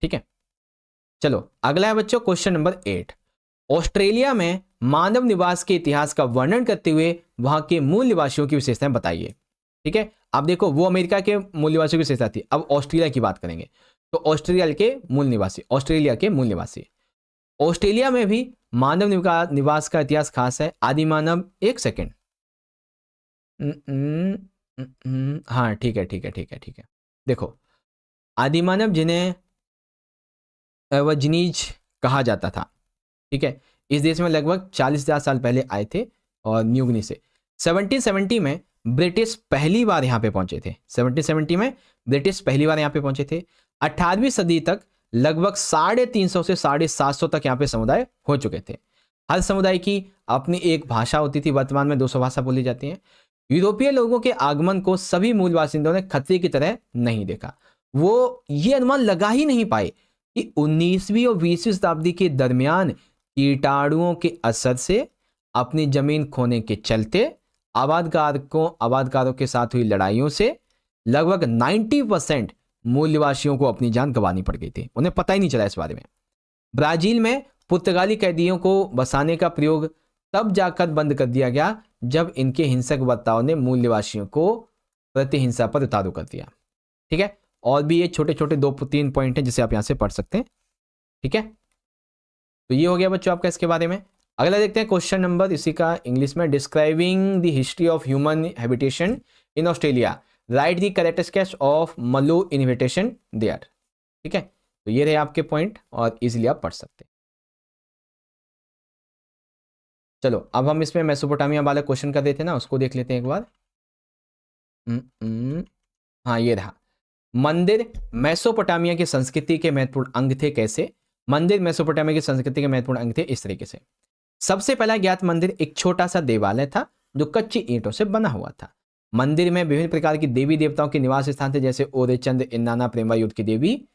ठीक है, चलो अगला है बच्चों क्वेश्चन नंबर 8। ऑस्ट्रेलिया में मानव निवास के इतिहास का वर्णन करते हुए वहां के मूल निवासियों की विशेषताएं बताइए। ठीक है, अब देखो वो अमेरिका के मूल निवासियों की विशेषता थी, अब ऑस्ट्रेलिया की बात करेंगे। तो ऑस्ट्रेलिया के मूल निवासी ऑस्ट्रेलिया में भी मानव निवास का इतिहास खास है। आदि मानव, एक सेकेंड, हाँ ठीक है। देखो आदि मानव जिन्हें एवरजीनीज कहा जाता था, ठीक है, इस देश में लगभग 40,000 साल पहले आए थे और न्यूगिनी से। 1770 में ब्रिटिश पहली बार यहाँ पे पहुंचे थे। 1770 में ब्रिटिश पहली बार यहाँ पे पहुंचे थे। 18वीं सदी तक लगभग 350 से 750 तक यहाँ पे समुदाय हो चुके थे। हर समुदाय की अपनी एक भाषा होती थी, वर्तमान में 200 भाषा बोली जाती हैं। यूरोपीय लोगों के आगमन को सभी मूल बासिंदों ने खतरे की तरह नहीं देखा। वो ये अनुमान लगा ही नहीं पाए कि 19वीं और 20वीं शताब्दी के दरमियान कीटाणुओं के असर से अपनी जमीन खोने के चलते आबादकारों के साथ हुई लड़ाइयों से लगभग 90% मूल निवासियों को अपनी जान गंवानी पड़ गई थी। उन्हें पता ही नहीं चला इस बारे में। ब्राजील में पुर्तगाली कैदियों को बसाने का प्रयोग तब जाकर बंद कर दिया गया जब इनके हिंसक बर्ताव ने मूल निवासियों को प्रतिहिंसा पर उतारू कर दिया। ठीक है, और भी ये छोटे छोटे 2-3 पॉइंट हैं जिसे आप यहां से पढ़ सकते हैं। ठीक है, तो ये हो गया बच्चों आपका इसके बारे में। अगला देखते हैं क्वेश्चन नंबर, इसी का इंग्लिश में, describing the history of human habitation in Australia, write the characteristics of मलू इनविटेशन देयर। ठीक है, तो ये रहे आपके पॉइंट और इजीली आप पढ़ सकते हैं। चलो अब हम इसमें मेसोपोटामिया वाला क्वेश्चन कर देते हैं ना, उसको देख लेते हैं एक बार। हाँ ये रहा। मंदिर मेसोपोटामिया की संस्कृति के महत्वपूर्ण अंग थे। कैसे? मंदिर मेसोपोटामिया की संस्कृति के महत्वपूर्ण अंग थे इस तरीके से। सबसे पहला ज्ञात मंदिर एक छोटा सा देवालय था जो कच्ची ईंटों से बना हुआ था। मंदिर में विभिन्न प्रकार की देवी देवताओं के निवास स्थान थे, जैसे ओरेचंद, इन्नाना, प्रेमा युद्ध की देवी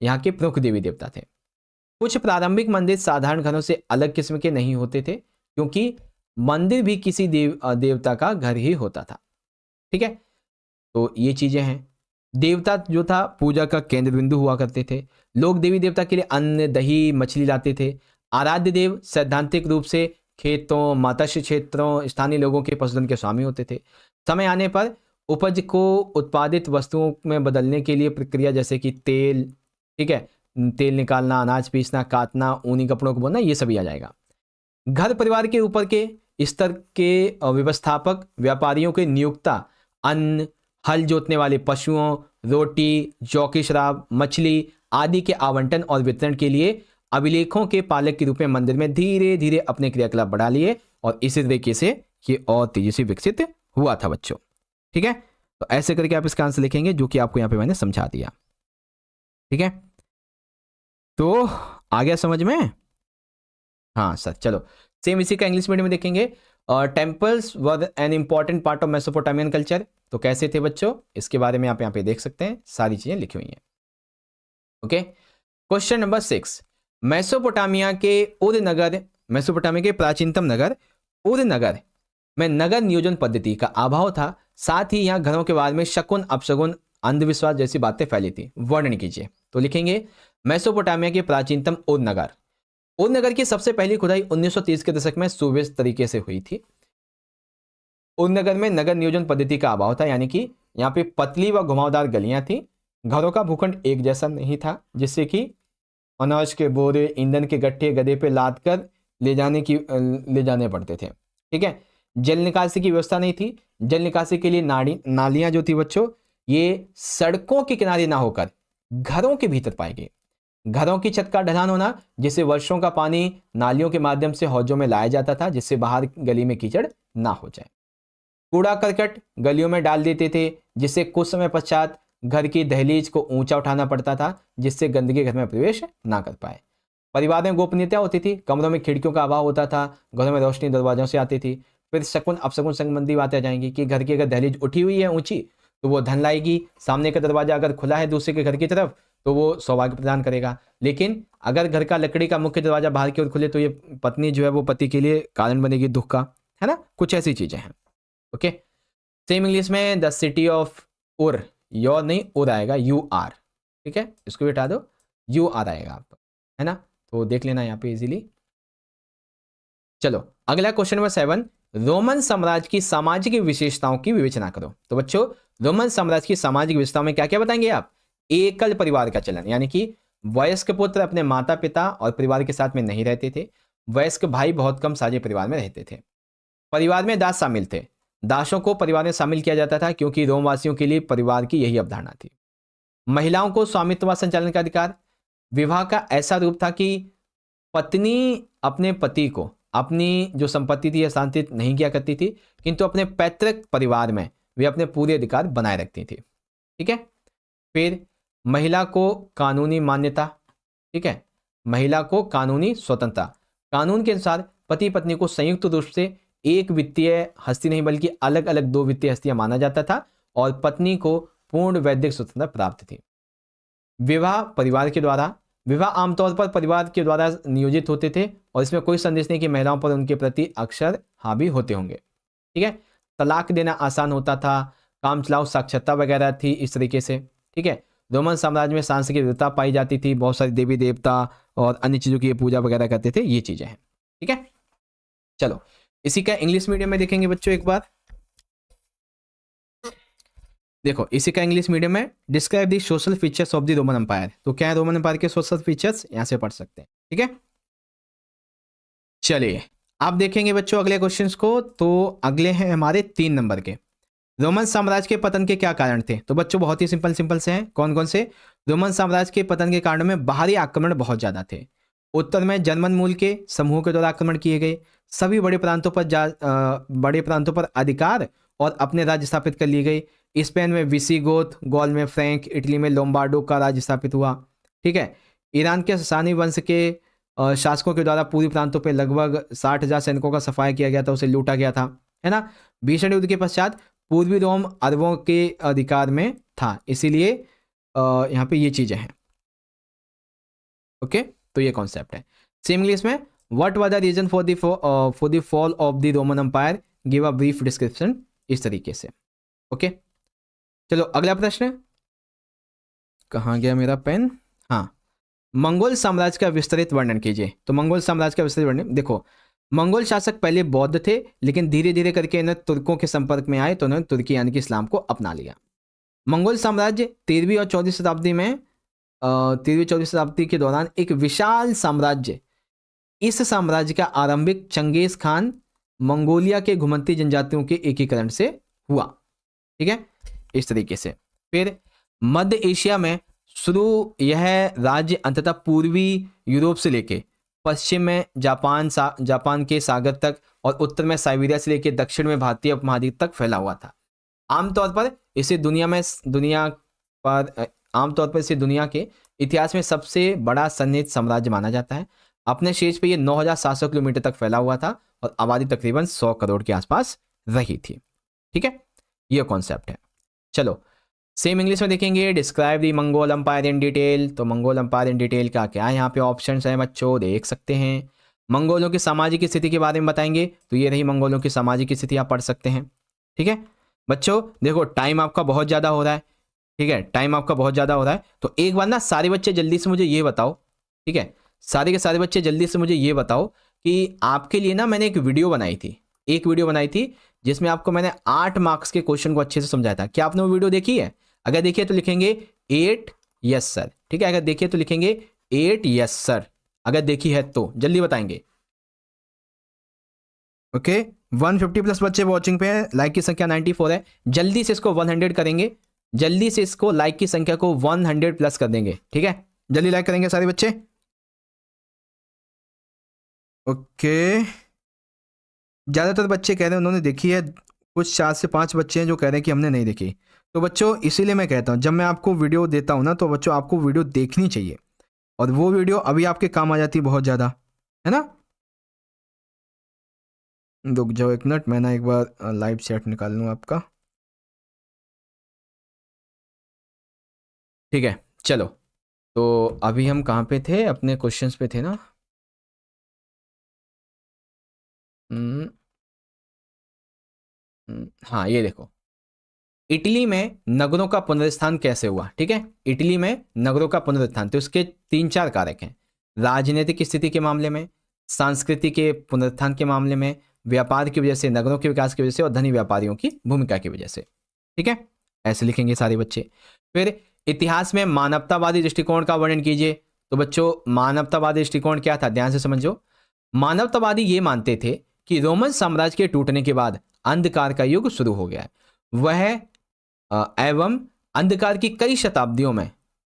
यहाँ के प्रमुख देवी देवता थे। कुछ प्रारंभिक मंदिर साधारण घरों से अलग किस्म के नहीं होते थे, क्योंकि मंदिर भी किसी देवता का घर ही होता था। ठीक है, तो ये चीजें हैं। देवता जो था पूजा का केंद्र बिंदु हुआ करते थे। लोग देवी देवता के लिए अन्न, दही, मछली लाते थे। आराध्य देव सैद्धांतिक रूप से खेतों, मत्स्य क्षेत्रों, स्थानीय लोगों के पशुधन के स्वामी होते थे। समय आने पर उपज को उत्पादित वस्तुओं में बदलने के लिए प्रक्रिया, जैसे कि तेल, ठीक है, तेल निकालना, अनाज पीसना, काटना, ऊनी कपड़ों को बुनना, ये सभी आ जाएगा। घर परिवार के ऊपर के स्तर के व्यवस्थापक व्यापारियों के नियुक्ता अन्न, हल जोतने वाले पशुओं, रोटी, जौ की शराब, मछली आदि के आवंटन और वितरण के लिए अभिलेखों के पालक के रूप में मंदिर में धीरे धीरे अपने क्रियाकलाप बढ़ा लिए और इसी तरीके से ये और तेजी से विकसित हुआ था बच्चों। ठीक है, तो ऐसे करके आप इसका आंसर लिखेंगे जो कि आपको यहां पे मैंने समझा दिया। ठीक है, तो आ गया समझ में? हाँ सर, चलो सेम इसी का इंग्लिश मीडियम में देखेंगे। Temples were an important part of Mesopotamian culture. तो कैसे थे बच्चों, इसके बारे में आप यहाँ पे देख सकते हैं, सारी चीजें लिखी हुई हैं। Okay, question number 6। मेसोपोटामिया के प्राचीनतम नगर उर-नगर में नगर नियोजन पद्धति का अभाव था। साथ ही यहाँ घरों के बारे में शकुन, अपशकुन, अंधविश्वास जैसी बातें फैली थी। वर्णन कीजिए। तो लिखेंगे मेसोपोटामिया के प्राचीनतम उर-नगर की सबसे पहली खुदाई 1930 के दशक में सुव्यवस्थित तरीके से हुई थी। उर-नगर में नगर नियोजन पद्धति का अभाव था, यानी कि यहाँ पे पतली व घुमावदार गलियां थी। घरों का भूखंड एक जैसा नहीं था, जिससे कि अनाज के बोरे, ईंधन के गट्ठे गधे पे लाद कर ले जाने पड़ते थे। ठीक है, जल निकासी की व्यवस्था नहीं थी। जल निकासी के लिए नालियां जो थी बच्चों, ये सड़कों के किनारे ना होकर घरों के भीतर पाई गई। घरों की छत का ढलान होना, जिससे वर्षों का पानी नालियों के माध्यम से हौजों में लाया जाता था, जिससे बाहर गली में कीचड़ ना हो जाए। कूड़ा करकट गलियों में डाल देते थे, जिससे कुछ समय पश्चात घर की दहलीज को ऊंचा उठाना पड़ता था, जिससे गंदगी घर में प्रवेश ना कर पाए। परिवार में गोपनीयता होती थी, कमरों में खिड़कियों का अभाव होता था, घरों में रोशनी दरवाजों से आती थी। फिर शकुन अपशकुन संबंधी बातें आ जाएंगी कि घर की अगर दहलीज उठी हुई है ऊंची तो वो धन लाएगी, सामने का दरवाजा अगर खुला है दूसरे के घर की तरफ तो वो सौभाग्य प्रदान करेगा, लेकिन अगर घर का लकड़ी का मुख्य दरवाजा बाहर की ओर खुले तो ये पत्नी जो है वो पति के लिए कारण बनेगी दुख का, है ना, कुछ ऐसी चीजें हैं। ओके, सेम इंग्लिश में द सिटी ऑफ उर, योर नहीं उर आएगा, यू आर, ठीक है, इसको भी हटा दो, यू आर आएगा आपका, है ना, तो देख लेना यहाँ पे इजीली। चलो अगला क्वेश्चन नंबर 7, रोमन साम्राज्य की सामाजिक विशेषताओं की विवेचना करो। तो बच्चों रोमन साम्राज्य की सामाजिक विशेषताओं में क्या क्या बताएंगे आप? एकल परिवार का चलन, यानी कि वयस्क पुत्र अपने माता पिता और परिवार के साथ में नहीं रहते थे, वयस्क भाई बहुत कम साझे परिवार में रहते थे, परिवार में दास शामिल थे, दासों को परिवार में शामिल किया जाता था क्योंकि रोमवासियों के लिए परिवार की यही अवधारणा थी, महिलाओं को स्वामित्व व संचालन का अधिकार, विवाह का ऐसा रूप था कि पत्नी अपने पति को अपनी जो संपत्ति थी हस्तांतरित नहीं किया करती थी, किंतु अपने पैतृक परिवार में वे अपने पूरे अधिकार बनाए रखती थी, ठीक है। फिर महिला को कानूनी मान्यता, ठीक है, महिला को कानूनी स्वतंत्रता, कानून के अनुसार पति पत्नी को संयुक्त रूप से एक वित्तीय हस्ती नहीं बल्कि अलग अलग दो वित्तीय हस्तियां माना जाता था और पत्नी को पूर्ण वैदिक स्वतंत्रता प्राप्त थी। विवाह परिवार के द्वारा, विवाह आमतौर पर परिवार के द्वारा नियोजित होते थे और इसमें कोई संदेश नहीं कि महिलाओं पर उनके प्रति अक्सर हावी होते होंगे, ठीक है। तलाक देना आसान होता था, काम चलाओ साक्षरता वगैरह थी इस तरीके से, ठीक है। रोमन साम्राज्य में सांस्कृतिक विविधता पाई जाती थी, बहुत सारे देवी देवता और अन्य चीज़ों की पूजा वगैरह करते थे, ये चीज़ें हैं, ठीक है। चलो इसी का इंग्लिश मीडियम में देखेंगे बच्चों एक बार, देखो इसी का इंग्लिश मीडियम में describe the social features of the Roman empire. तो क्या है रोमन एम्पायर के सोशल फीचर्स, यहां से पढ़ सकते हैं, ठीक है। चलिए आप देखेंगे बच्चों अगले क्वेश्चंस को, तो अगले हैं हमारे 3 नंबर के, रोमन साम्राज्य के पतन के क्या कारण थे। तो बच्चों बहुत ही सिंपल सिंपल से हैं, कौन कौन से? रोमन साम्राज्य के पतन के कारण में बाहरी आक्रमण बहुत ज्यादा थे, उत्तर में जर्मन मूल के समूह के द्वारा आक्रमण किए गए, सभी बड़े प्रांतों पर अधिकार और अपने राज्य स्थापित कर लिए गए, स्पेन में विसिगोथ, गॉल में फ्रैंक, इटली में लोम्बार्डो का राज्य स्थापित हुआ, ठीक है। ईरान के ससानी वंश के शासकों के द्वारा पूर्वी प्रांतों पर लगभग 60,000 सैनिकों का सफाया किया गया था, उसे लूटा गया था, है ना। भीषण युद्ध के पश्चात पूर्वी रोम अरबों के अधिकार में था, इसीलिए यहाँ पे ये चीजें हैं, ओके। तो ये कॉन्सेप्ट है। सेम इंग्लिश में what was the reason for the fall of the Roman empire, give a brief description, इस तरीके से, ओके। चलो अगला प्रश्न, कहाँ गया मेरा पेन, हाँ, मंगोल साम्राज्य का विस्तृत वर्णन कीजिए। तो मंगोल साम्राज्य का विस्तृत वर्णन, देखो मंगोल शासक पहले बौद्ध थे लेकिन धीरे धीरे करके इन्हें तुर्कों के संपर्क में आए तो उन्होंने तुर्की यानी कि इस्लाम को अपना लिया। मंगोल साम्राज्य 13वीं और 14वीं शताब्दी में 13वीं 14वीं शताब्दी के दौरान एक विशाल साम्राज्य, इस साम्राज्य का आरंभिक चंगेज खान मंगोलिया के घुमंती जनजातियों के एकीकरण से हुआ, ठीक है, इस तरीके से। फिर मध्य एशिया में शुरू यह राज्य अंततः पूर्वी यूरोप से लेके पश्चिम में जापान के सागर तक और उत्तर में साइबेरिया से लेकर दक्षिण में भारतीय उपमहाद्वीप तक फैला हुआ था। आमतौर पर इसे दुनिया के इतिहास में सबसे बड़ा सन्निहित साम्राज्य माना जाता है। अपने शेष पे ये 9,700 किलोमीटर तक फैला हुआ था और आबादी तकरीबन 100 करोड़ के आसपास रही थी, ठीक है, ये कॉन्सेप्ट है। चलो सेम इंग्लिश में देखेंगे, describe the Mongol empire in detail. तो मंगोल एम्पायर इन डिटेल का क्या है, यहाँ पे ऑप्शंस हैं बच्चों, देख सकते हैं। मंगोलों की सामाजिक स्थिति के बारे में बताएंगे, तो ये रही मंगोलों की सामाजिक स्थिति, आप पढ़ सकते हैं, ठीक है। बच्चों देखो टाइम आपका बहुत ज़्यादा हो रहा है, ठीक है, टाइम आपका बहुत ज़्यादा हो रहा है, तो एक बार ना सारे बच्चे जल्दी से मुझे ये बताओ, ठीक है, सारे के सारे बच्चे जल्दी से मुझे ये बताओ कि आपके लिए ना मैंने एक वीडियो बनाई थी जिसमें आपको मैंने 8 मार्क्स के क्वेश्चन को अच्छे से समझाया था। क्या आपने वो वीडियो देखी है? अगर देखिए तो लिखेंगे 8 यस सर, ठीक है, अगर देखिए तो लिखेंगे 8 यस सर, अगर देखी है तो जल्दी बताएंगे, ओके। 150 प्लस बच्चे वॉचिंग पे हैं, लाइक की संख्या 94 है, जल्दी से इसको 100 करेंगे, जल्दी से इसको लाइक की संख्या को 100 प्लस कर देंगे, ठीक है, जल्दी लाइक करेंगे सारे बच्चे, ओके। ज़्यादातर बच्चे कह रहे हैं उन्होंने देखी है, कुछ 4 से 5 बच्चे हैं जो कह रहे हैं कि हमने नहीं देखी। तो बच्चों इसीलिए मैं कहता हूँ जब मैं आपको वीडियो देता हूँ ना, तो बच्चों आपको वीडियो देखनी चाहिए, और वो वीडियो अभी आपके काम आ जाती है बहुत ज़्यादा, है ना। रुक जाओ एक मिनट, मैं ना एक बार लाइव चैट निकाल लूँ आपका। ठीक है, चलो। तो अभी हम कहाँ पे थे, अपने क्वेश्चंस पे थे ना। हम्म, हाँ ये देखो, इटली में नगरों का पुनरुत्थान कैसे हुआ। ठीक है, इटली में नगरों का पुनरुत्थान, तो इसके 3-4 कारक हैं। राजनीतिक स्थिति के मामले में, संस्कृति के पुनरुत्थान के मामले में, व्यापार की वजह से, नगरों के विकास की वजह से, और धनी व्यापारियों की भूमिका की वजह से। ठीक है, ऐसे लिखेंगे सारे बच्चे। फिर इतिहास में मानवतावादी दृष्टिकोण का वर्णन कीजिए। तो बच्चों, मानवतावादी दृष्टिकोण क्या था, ध्यान से समझो। मानवतावादी ये मानते थे कि रोमन साम्राज्य के टूटने के बाद अंधकार का युग शुरू हो गया है। वह एवं अंधकार की कई शताब्दियों में,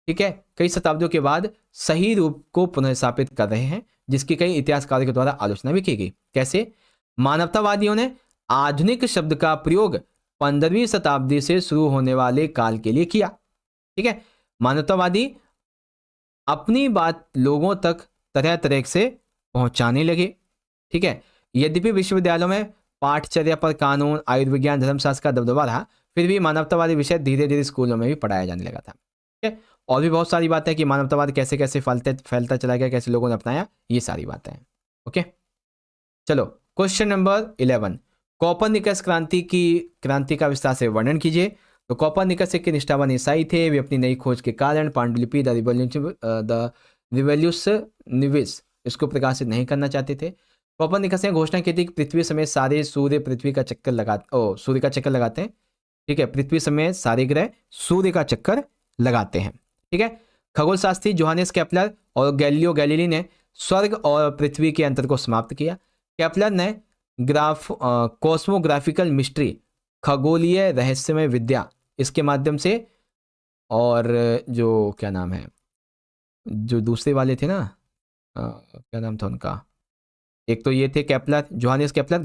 ठीक है, कई शताब्दियों के बाद सही रूप को पुनर्स्थापित कर रहे हैं, जिसकी कई इतिहासकारों के द्वारा आलोचना भी की गई। कैसे? मानवतावादियों ने आधुनिक शब्द का प्रयोग 15वीं शताब्दी से शुरू होने वाले काल के लिए किया। ठीक है, मानवतावादी अपनी बात लोगों तक तरह तरह से पहुंचाने लगे। ठीक है, यद्यपि विश्वविद्यालयों में पाठचर्या पर कानून, आयुर्विज्ञान, धर्मशास्त्र का दबदबा रहा, फिर भी मानवतावादी विषय धीरे धीरे स्कूलों में भी पढ़ाया जाने लगा था। ठीक है, और भी बहुत सारी बातें कि मानवतावाद कैसे कैसे फैलता चला गया, कैसे लोगों ने अपनाया, ये सारी बातें हैं। ओके, चलो क्वेश्चन नंबर 11, कोपरनिकस क्रांति का विस्तार से वर्णन कीजिए। तो कोपरनिकस एक निष्ठावान ईसाई थे। वे अपनी नई खोज के कारण पांडुलिपि द रिवोल्यूस निविस इसको प्रकाशित नहीं करना चाहते थे। कोपरनिकस ने घोषणा की थी कि पृथ्वी समेत सारे सूर्य सूर्य का चक्कर लगाते हैं। ठीक है, पृथ्वी समेत सारे ग्रह सूर्य का चक्कर लगाते हैं। ठीक है, खगोल शास्त्री जोहानिस केपलर और गैलिलियो गैलीली ने स्वर्ग और पृथ्वी के अंतर को समाप्त किया। केपलर ने कॉस्मोग्राफिकल मिस्ट्री, खगोलीय रहस्यमय विद्या, इसके माध्यम से, और जो क्या नाम है, जो दूसरे वाले थे ना, क्या नाम था उनका, एक तो ये थे केपलर, जोहानिस केपलर,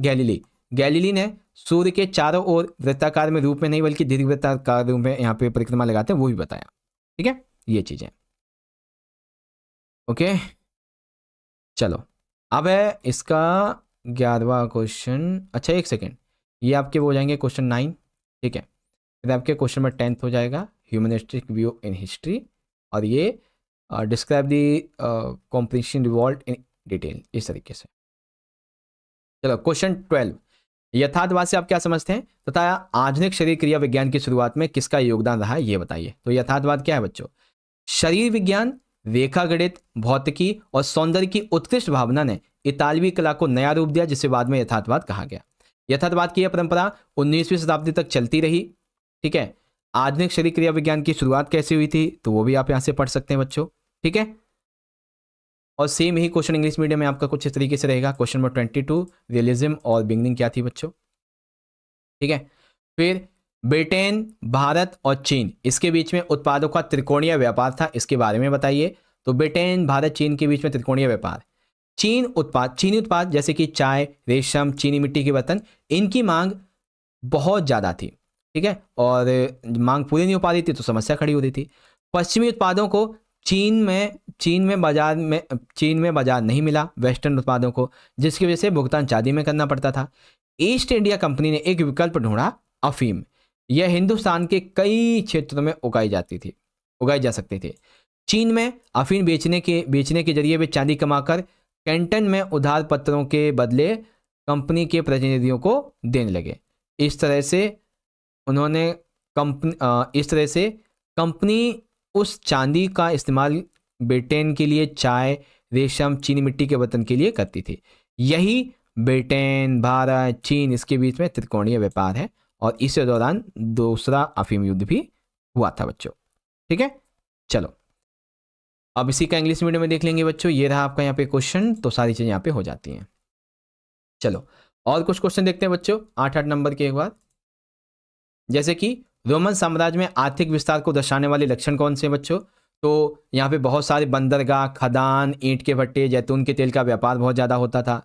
गैलीली ने सूर्य के चारों ओर वृत्ताकार में रूप में नहीं बल्कि दीर्घवृत्ताकार रूप में यहाँ पे परिक्रमा लगाते हैं, वो भी बताया। ठीक है, ये चीजें। ओके, चलो अब है इसका 11वां क्वेश्चन। अच्छा एक सेकेंड, ये आपके वो हो जाएंगे क्वेश्चन 9। ठीक है, फिर आपके क्वेश्चन नंबर 10 हो जाएगा, ह्यूमनिस्टिक व्यू इन हिस्ट्री, और ये describe the comprehension revolt in detail, इस तरीके से। चलो क्वेश्चन 12, यथार्थवाद से आप क्या समझते हैं तथा आधुनिक शरीर क्रिया विज्ञान की शुरुआत में किसका योगदान रहा है, ये बताइए। तो यथार्थवाद क्या है बच्चों? शरीर विज्ञान, रेखा गणित, भौतिकी और सौंदर्य की उत्कृष्ट भावना ने इतालवी कला को नया रूप दिया, जिसे बाद में यथार्थवाद कहा गया। यथार्थवाद की यह परंपरा 19वीं शताब्दी तक चलती रही। ठीक है, आधुनिक शरीर क्रिया विज्ञान की शुरुआत कैसे हुई थी, तो वो भी आप यहां से पढ़ सकते हैं बच्चों। ठीक है, और सेम ही क्वेश्चन इंग्लिश मीडियम में आपका कुछ इस तरीके से रहेगा। क्वेश्चन नंबर 22, रियलिज्म और बिगनिंग क्या थी बच्चों। ठीक है, फिर ब्रिटेन, भारत और चीन, इसके बीच में उत्पादों का त्रिकोणीय व्यापार था, इसके बारे में बताइए। तो ब्रिटेन, भारत, चीन के बीच में त्रिकोणीय व्यापार। चीनी उत्पाद जैसे कि चाय, रेशम, चीनी मिट्टी के बर्तन, इनकी मांग बहुत ज़्यादा थी। ठीक है, और मांग पूरी नहीं हो पा रही थी तो समस्या खड़ी हो रही थी। पश्चिमी उत्पादों को चीन में बाजार नहीं मिला, वेस्टर्न उत्पादों को, जिसकी वजह से भुगतान चांदी में करना पड़ता था। ईस्ट इंडिया कंपनी ने एक विकल्प ढूंढा, अफीम। यह हिंदुस्तान के कई क्षेत्रों में उगाई जा सकती थी। चीन में अफीम बेचने के जरिए वे चांदी कमाकर कैंटन में उधार पत्रों के बदले कंपनी के प्रतिनिधियों को देने लगे। इस तरह से कंपनी उस चांदी का इस्तेमाल ब्रिटेन के लिए चाय, रेशम, चीनी मिट्टी के बर्तन के लिए करती थी। यही ब्रिटेन, भारत, चीन, इसके बीच में त्रिकोणीय व्यापार है, और इसी दौरान दूसरा अफीम युद्ध भी हुआ था बच्चों। ठीक है, चलो अब इसी का इंग्लिश मीडियम में देख लेंगे बच्चों। ये रहा आपका यहाँ पे क्वेश्चन, तो सारी चीजें यहाँ पे हो जाती हैं। चलो और कुछ क्वेश्चन देखते हैं बच्चों, 8-8 नंबर के एक बार। जैसे कि रोमन साम्राज्य में आर्थिक विस्तार को दर्शाने वाले लक्षण कौन से बच्चों? तो यहाँ पे बहुत सारे बंदरगाह, खदान, ईंट के भट्टे, जैतून के तेल का व्यापार बहुत ज़्यादा होता था।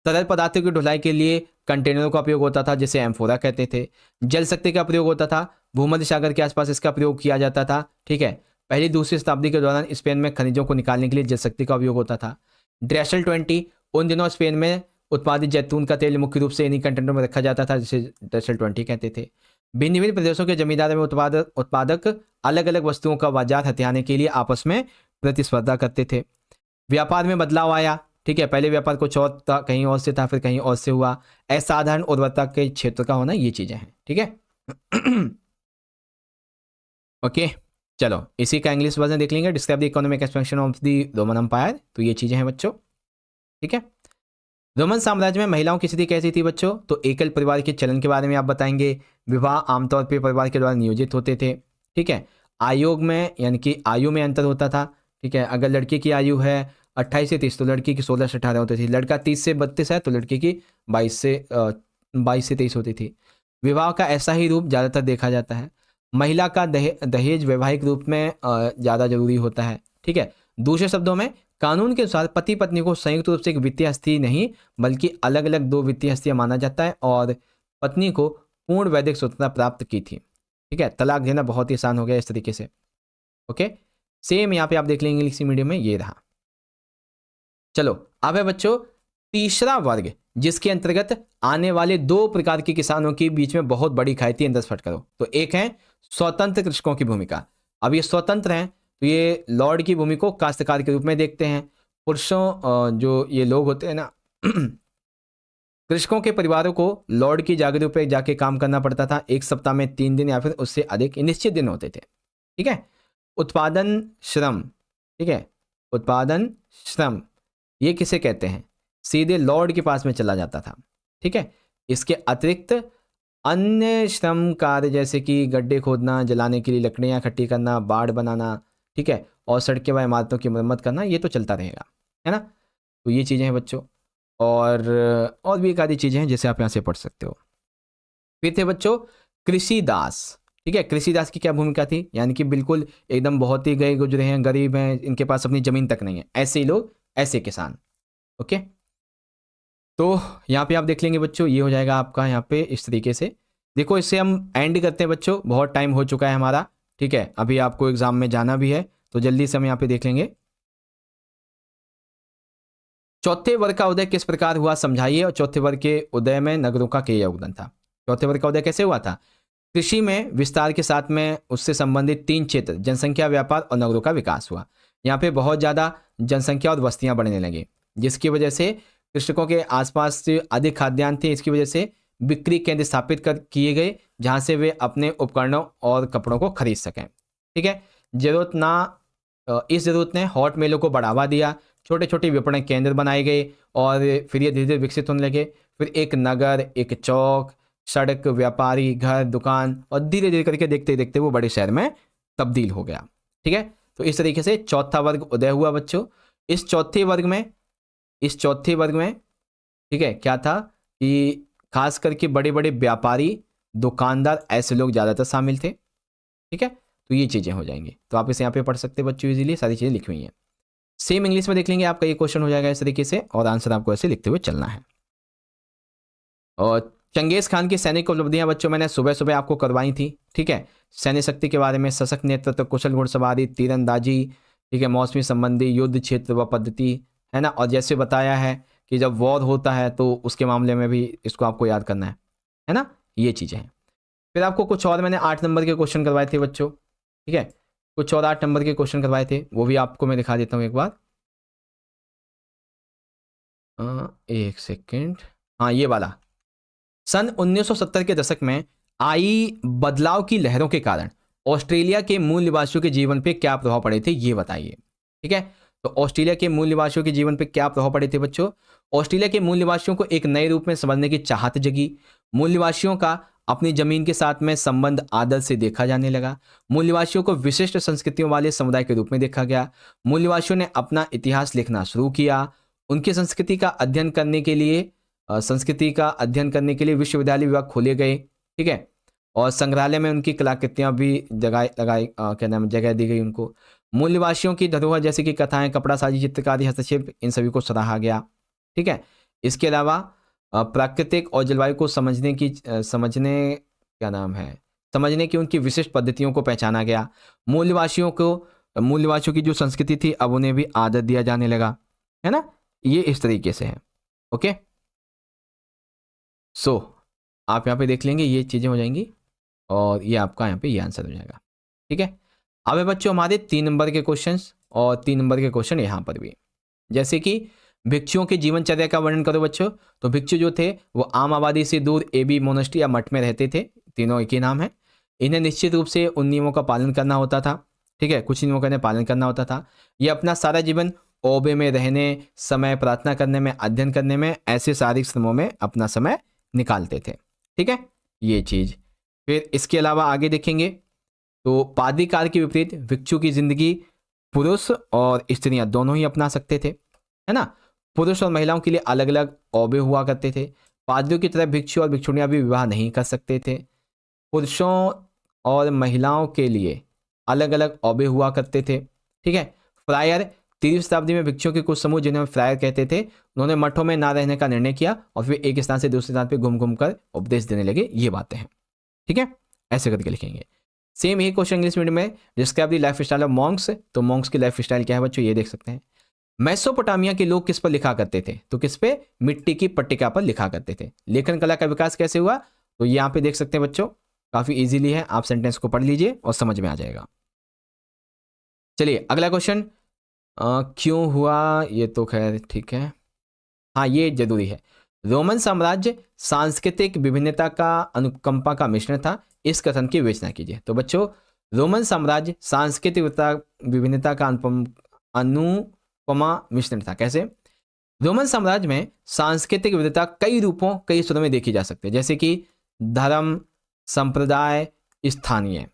तरल पदार्थों की ढुलाई के लिए कंटेनरों का प्रयोग होता था, जिसे एम्फोरा कहते थे। जल शक्ति का प्रयोग होता था, भूमध्य सागर के आसपास इसका प्रयोग किया जाता था। ठीक है, पहली दूसरी शताब्दी के दौरान स्पेन में खनिजों को निकालने के लिए जलशक्ति का उपयोग होता था। ड्रेसल 20, उन दिनों स्पेन में उत्पादित जैतून का तेल मुख्य रूप से इन्हीं कंटेनरों में रखा जाता था, जिसे ड्रेसल 20 कहते थे। भिन्न भिन्न प्रदेशों के जमींदार में उत्पादक अलग अलग वस्तुओं का बाजार हथियाने के लिए आपस में प्रतिस्पर्धा करते थे। व्यापार में बदलाव आया, ठीक है। पहले व्यापार कुछ और था, कहीं और से था, फिर कहीं और से हुआ। असाधारण उर्वरता के क्षेत्र का होना, ये चीजें हैं, ठीक है। ओके, चलो इसी का इंग्लिश वर्जन देख लेंगे। Describe the economic expansion of the Roman empire, तो ये चीजें हैं बच्चों, ठीक है। रोमन साम्राज्य में महिलाओं की स्थिति कैसी थी बच्चों? तो एकल परिवार के चलन के बारे में आप बताएंगे। विवाह आमतौर पर परिवार के द्वारा नियोजित होते थे, ठीक है। आयोग में यानी कि आयु में अंतर होता था, ठीक है। अगर लड़के की आयु है 28 से 30 तो लड़की की 16 से 18 होती थी। लड़का 30 से 32 है तो लड़के की 22 से 23 होती थी। विवाह का ऐसा ही रूप ज़्यादातर देखा जाता है। महिला का दहेज वैवाहिक रूप में ज़्यादा जरूरी होता है, ठीक है। दूसरे शब्दों में कानून के अनुसार पति पत्नी को संयुक्त रूप से एक वित्तीय हस्ती नहीं बल्कि अलग अलग दो वित्तीय हस्तियां माना जाता है, और पत्नी को पूर्ण वैदिक स्वतंत्रता प्राप्त की थी, ठीक है। तलाक देना बहुत ही आसान हो गया इस तरीके से। ओके, सेम यहाँ पे आप देख लेंगे इंग्लिश मीडियम में ये रहा। चलो अब है बच्चों तीसरा वर्ग, जिसके अंतर्गत आने वाले दो प्रकार के किसानों के बीच में बहुत बड़ी खाई थी, अंदर फट करो। तो एक है स्वतंत्र कृषकों की भूमिका। अब ये स्वतंत्र हैं तो ये लॉर्ड की भूमि को काश्तकार के रूप में देखते हैं। पुरुषों जो ये लोग होते हैं ना कृषकों के परिवारों को लॉर्ड की जागीरों पर जाके काम करना पड़ता था। एक सप्ताह में 3 दिन या फिर उससे अधिक निश्चित दिन होते थे, ठीक है। उत्पादन श्रम, ठीक है, उत्पादन श्रम ये किसे कहते हैं? सीधे लॉर्ड के पास में चला जाता था, ठीक है। इसके अतिरिक्त अन्य श्रम कार्य जैसे कि गड्ढे खोदना, जलाने के लिए लकड़ियाँ इकट्ठी करना, बाड़ बनाना, ठीक है, और सड़कें व इमारतों की मरम्मत करना, ये तो चलता रहेगा, है ना। तो ये चीज़ें हैं बच्चों, और भी एक आधी चीज़ें हैं जैसे आप यहाँ से पढ़ सकते हो। फिर थे बच्चों कृषिदास, ठीक है। कृषिदास की क्या भूमिका थी? यानी कि बिल्कुल एकदम बहुत ही गए गुजरे हैं, गरीब हैं, इनके पास अपनी जमीन तक नहीं है, ऐसे ही लोग, ऐसे किसान। ओके, तो यहाँ पे आप देख लेंगे बच्चों, ये हो जाएगा आपका यहाँ पे इस तरीके से। देखो इससे हम एंड करते हैं बच्चों, बहुत टाइम हो चुका है हमारा, ठीक है। अभी आपको एग्जाम में जाना भी है तो जल्दी से हम यहाँ पे देख लेंगे। चौथे वर्ग का उदय किस प्रकार हुआ समझाइए, और चौथे वर्ग के उदय में नगरों का क्या योगदान था? चौथे वर्ग का उदय कैसे हुआ था? कृषि में विस्तार के साथ में उससे संबंधित 3 क्षेत्र जनसंख्या, व्यापार और नगरों का विकास हुआ। यहाँ पे बहुत ज़्यादा जनसंख्या और बस्तियाँ बढ़ने लगी, जिसकी वजह से कृषकों के आसपास से अधिक खाद्यान्न थे। इसकी वजह से बिक्री केंद्र स्थापित किए गए, जहाँ से वे अपने उपकरणों और कपड़ों को खरीद सकें, ठीक है। इस ज़रूरत ने हॉट मेलों को बढ़ावा दिया, छोटे छोटे विपणन केंद्र बनाए गए और फिर ये धीरे धीरे विकसित होने लगे। फिर एक नगर, एक चौक, सड़क, व्यापारी, घर, दुकान, और धीरे धीरे करके देखते देखते वो बड़े शहर में तब्दील हो गया, ठीक है। तो इस तरीके से चौथा वर्ग उदय हुआ बच्चों। इस चौथे वर्ग में ठीक है क्या था कि खास करके बड़े बड़े व्यापारी, दुकानदार, ऐसे लोग ज़्यादातर शामिल थे, ठीक है। तो ये चीज़ें हो जाएंगी, तो आप इसे यहाँ पे पढ़ सकते हैं बच्चों, इजीली सारी चीज़ें लिखी हुई हैं। सेम इंग्लिश में देख लेंगे, आपका ये क्वेश्चन हो जाएगा इस तरीके से, और आंसर आपको ऐसे लिखते हुए चलना है। और चंगेज खान की सैनिक उपलब्धियां बच्चों मैंने सुबह सुबह आपको करवाई थी, ठीक है। सैन्य शक्ति के बारे में सशक्त नेतृत्व, कुशल घुड़सवारी, तीरंदाजी, ठीक है, मौसमी संबंधी युद्ध क्षेत्र व पद्धति, है ना। और जैसे बताया है कि जब वॉर होता है तो उसके मामले में भी इसको आपको याद करना है ना, ये चीज़ें हैं। फिर आपको कुछ और मैंने 8 नंबर के क्वेश्चन करवाए थे बच्चों, ठीक है, कुछ और 8 नंबर के क्वेश्चन करवाए थे, वो भी आपको मैं दिखा देता हूँ एक बार। एक सेकेंड, हाँ ये वाला। सन 1970 के दशक में आई बदलाव की लहरों के कारण ऑस्ट्रेलिया के मूल निवासियों के जीवन पे क्या प्रभाव पड़े थे, ये बताइए, ठीक है। तो ऑस्ट्रेलिया के मूल निवासियों के जीवन पे क्या प्रभाव पड़े थे बच्चों? ऑस्ट्रेलिया के मूल निवासियों को एक नए रूप में समझने की चाहत जगी। मूल निवासियों का अपनी जमीन के साथ में संबंध आदर से देखा जाने लगा। मूल निवासियों को विशिष्ट संस्कृतियों वाले समुदाय के रूप में देखा गया। मूल निवासियों ने अपना इतिहास लिखना शुरू किया। उनकी संस्कृति का अध्ययन करने के लिए विश्वविद्यालय विभाग खोले गए, ठीक है। और संग्रहालय में उनकी कलाकृतियां भी जगह दी गई उनको। मूल निवासियों की धरोहर जैसे कि कथाएं, कपड़ा साजी, चित्रकारी, हस्तक्षेप, इन सभी को सराहा गया, ठीक है। इसके अलावा प्राकृतिक और जलवायु को समझने की उनकी विशिष्ट पद्धतियों को पहचाना गया। मूल निवासियों को मूल निवासियों की जो संस्कृति थी अब उन्हें भी आदर दिया जाने लगा, है ना। ये इस तरीके से है। ओके, सो आप यहाँ पे देख लेंगे, ये चीज़ें हो जाएंगी और ये आपका यहाँ पे ये आंसर हो जाएगा। ठीक है, अब है बच्चों हमारे 3 नंबर के क्वेश्चंस, और 3 नंबर के क्वेश्चन यहाँ पर भी, जैसे कि भिक्षुओं की जीवनचर्या का वर्णन करो बच्चों। तो भिक्षु जो थे वो आम आबादी से दूर एबी मोनेस्ट्री या मठ में रहते थे, तीनों एक ही नाम है। इन्हें निश्चित रूप से उन नियमों का पालन करना होता था। ठीक है, कुछ नियमों का इन्हें पालन करना होता था। ये अपना सारा जीवन ओबे में रहने, समय प्रार्थना करने में, अध्ययन करने में, ऐसे शारीरिक श्रमों में अपना समय निकालते थे। ठीक है, ये चीज़। फिर इसके अलावा आगे देखेंगे तो पादरी कार्य के विपरीत भिक्षु की जिंदगी पुरुष और स्त्रियां दोनों ही अपना सकते थे, है ना। पुरुष और महिलाओं के लिए अलग अलग औबे हुआ करते थे। पादरियों की तरह भिक्षु और भिक्षुणियां भी विवाह नहीं कर सकते थे। पुरुषों और महिलाओं के लिए अलग अलग औबे हुआ करते थे। ठीक है, फ्रायर 3वीं शताब्दी में भिक्षुओं के कुछ समूह जिन्हें फ्रायर कहते थे, उन्होंने मठों में ना रहने का निर्णय किया और फिर एक स्थान से दूसरे स्थान पर घूम घूम कर उपदेश देने लगे। ये बातें हैं। ठीक है, ऐसे करके लिखेंगे। सेम यही क्वेश्चन इंग्लिश मीडियम में, describe the life style of Monks. तो मॉन्क्स की लाइफ स्टाइल क्या है बच्चों, ये देख सकते हैं। मेसोपोटामिया के लोग किस पर लिखा करते थे, तो किस पे, मिट्टी की पट्टिका पर लिखा करते थे। लेखन कला का विकास कैसे हुआ, तो यहाँ पे देख सकते हैं बच्चों, काफी इजीली है, आप सेंटेंस को पढ़ लीजिए और समझ में आ जाएगा। चलिए अगला क्वेश्चन, क्यों हुआ, ये तो खैर ठीक है, हाँ ये जरूरी है। रोमन साम्राज्य सांस्कृतिक विभिन्नता का अनुकंपा का मिश्रण था, इस कथन की विवेचना कीजिए। तो बच्चों रोमन साम्राज्य सांस्कृतिक विभिन्नता का अनुपमा मिश्रण था। कैसे, रोमन साम्राज्य में सांस्कृतिक विविधता कई रूपों, कई स्वरों में देखी जा सकती है, जैसे कि धर्म, संप्रदाय, स्थानीय।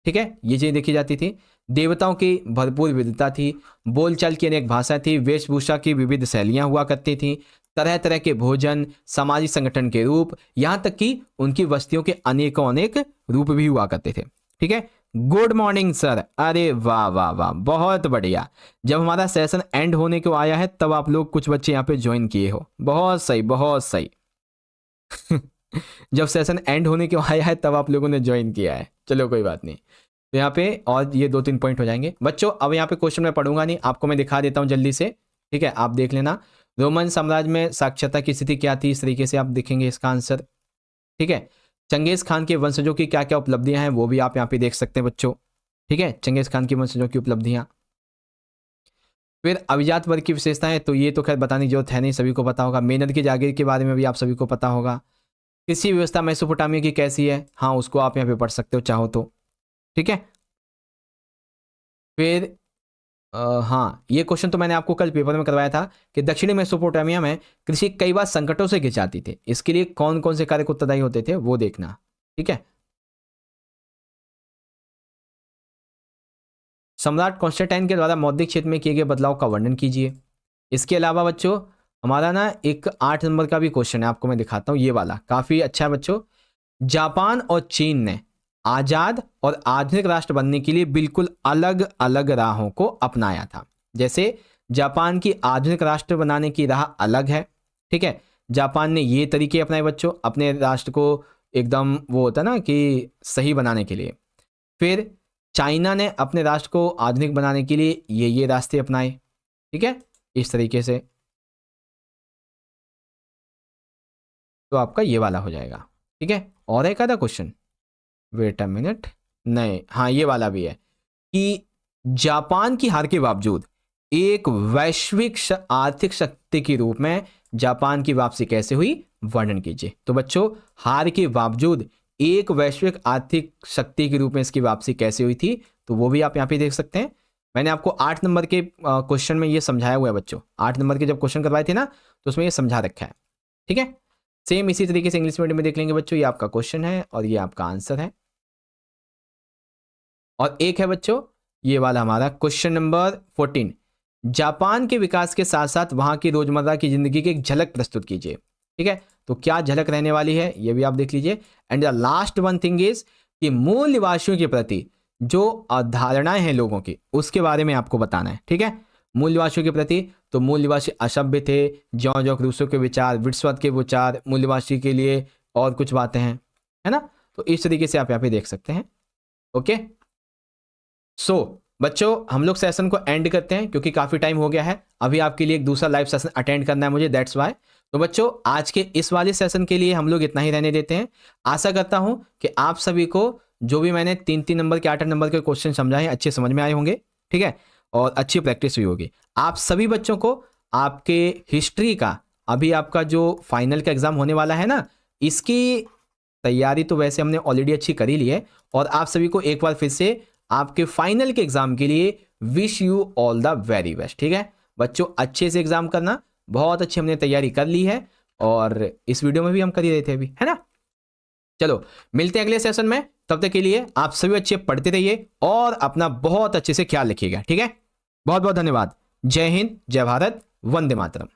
ठीक है, ये चीजें देखी जाती थी। देवताओं की भरपूर विविधता थी, बोलचाल की अनेक भाषा थी, वेशभूषा की विविध शैलियां हुआ करती थी, तरह तरह के भोजन, सामाजिक संगठन के रूप, यहां तक कि उनकी बस्तियों के अनेकों अनेक रूप भी हुआ करते थे। ठीक है, गुड मॉर्निंग सर, अरे वाह वाह वाह, बहुत बढ़िया। जब हमारा सेशन एंड होने को आया है तब आप लोग कुछ बच्चे यहाँ पे ज्वाइन किए हो, बहुत सही बहुत सही। जब सेशन एंड होने को आया है तब आप लोगों ने ज्वाइन किया है, चलो कोई बात नहीं। तो यहाँ पे और ये 2-3 पॉइंट हो जाएंगे बच्चों। अब यहाँ पे क्वेश्चन मैं पढ़ूंगा नहीं, आपको मैं दिखा देता हूँ जल्दी से। ठीक है, आप देख लेना। रोमन साम्राज्य में साक्षरता की स्थिति क्या थी, इस तरीके से आप देखेंगे इसका आंसर। ठीक है, चंगेज खान के वंशजों की क्या क्या उपलब्धियां हैं वो भी आप यहाँ पे देख सकते हैं बच्चों। ठीक है, चंगेज खान के वंशजों की उपलब्धियां। फिर अभिजात वर्ग की विशेषताएं, तो ये तो खैर बताने की जरूरत है नहीं, सभी को पता होगा। मेहनत की जागीर के बारे में भी आप सभी को पता होगा। कृषि व्यवस्था मेसोपोटामिया की कैसी है, हाँ उसको आप यहाँ पे पढ़ सकते हो चाहो तो। ठीक है, फिर हाँ ये क्वेश्चन तो मैंने आपको कल पेपर में करवाया था कि दक्षिणी मेसोपोटामिया में कृषि कई बार संकटों से घिंचाती थी, इसके लिए कौन कौन से कार्य उत्तरदायी होते थे वो देखना। ठीक है, सम्राट कॉन्स्टेंटाइन के द्वारा मौद्रिक क्षेत्र में किए गए बदलाव का वर्णन कीजिए। इसके अलावा बच्चों हमारा ना एक 8 नंबर का भी क्वेश्चन है, आपको मैं दिखाता हूँ, ये वाला काफी अच्छा है बच्चों। जापान और चीन ने आजाद और आधुनिक राष्ट्र बनने के लिए बिल्कुल अलग अलग राहों को अपनाया था। जैसे जापान की आधुनिक राष्ट्र बनाने की राह अलग है। ठीक है, जापान ने ये तरीके अपनाए बच्चों अपने राष्ट्र को एकदम वो होता ना कि सही बनाने के लिए। फिर चाइना ने अपने राष्ट्र को आधुनिक बनाने के लिए ये रास्ते अपनाए। ठीक है, इस तरीके से तो आपका ये वाला हो जाएगा। ठीक है, और एक आधा क्वेश्चन, वेट अ मिनट, नहीं हाँ ये वाला भी है कि जापान की हार के बावजूद एक वैश्विक आर्थिक शक्ति के रूप में जापान की वापसी कैसे हुई, वर्णन कीजिए। तो बच्चों हार के बावजूद एक वैश्विक आर्थिक शक्ति के रूप में इसकी वापसी कैसे हुई थी, तो वो भी आप यहाँ पे देख सकते हैं। मैंने आपको 8 नंबर के क्वेश्चन में ये समझाया हुआ है बच्चों, 8 नंबर के जब क्वेश्चन करवाए थे ना तो उसमें ये समझा रखा है। ठीक है, सेम इसी तरीके से इंग्लिश मीडियम में देख लेंगे बच्चों, ये आपका क्वेश्चन है और ये आपका आंसर है। और एक है बच्चों ये वाला हमारा क्वेश्चन नंबर 14, जापान के विकास के साथ साथ वहां की रोजमर्रा की जिंदगी की एक झलक प्रस्तुत कीजिए। ठीक है, तो क्या झलक रहने वाली है ये भी आप देख लीजिए। And the last one thing is कि मूल निवासियों के प्रति जो अवधारणाएं हैं लोगों की उसके बारे में आपको बताना है। ठीक है, मूल निवासियों के प्रति, तो मूल निवासी असभ्य थे, ज्यों ज्यों रूसों के विचार, विट्सवर्थ के विचार मूल निवासी के लिए और कुछ बातें हैं, है ना। तो इस तरीके से आप यहाँ पे देख सकते हैं। ओके, सो बच्चों हम लोग सेशन को एंड करते हैं क्योंकि काफ़ी टाइम हो गया है। अभी आपके लिए एक दूसरा लाइव सेशन अटेंड करना है मुझे, दैट्स वाई। तो बच्चों आज के इस वाले सेशन के लिए हम लोग इतना ही रहने देते हैं। आशा करता हूं कि आप सभी को जो भी मैंने 3-3 नंबर के 8 नंबर के क्वेश्चन समझाए हैं अच्छे समझ में आए होंगे, ठीक है, और अच्छी प्रैक्टिस भी होगी। आप सभी बच्चों को आपके हिस्ट्री का अभी आपका जो फाइनल का एग्जाम होने वाला है ना, इसकी तैयारी तो वैसे हमने ऑलरेडी अच्छी कर ही ली है, और आप सभी को एक बार फिर से आपके फाइनल के एग्जाम के लिए wish you all the very best. ठीक है बच्चों, अच्छे से एग्जाम करना, बहुत अच्छी हमने तैयारी कर ली है और इस वीडियो में भी हम कर ही रहे थे अभी, है ना। चलो मिलते हैं अगले सेशन में, तब तक के लिए आप सभी अच्छे पढ़ते रहिए और अपना बहुत अच्छे से ख्याल रखिएगा। ठीक है, बहुत बहुत धन्यवाद। जय हिंद, जय भारत, वंदे मातरम।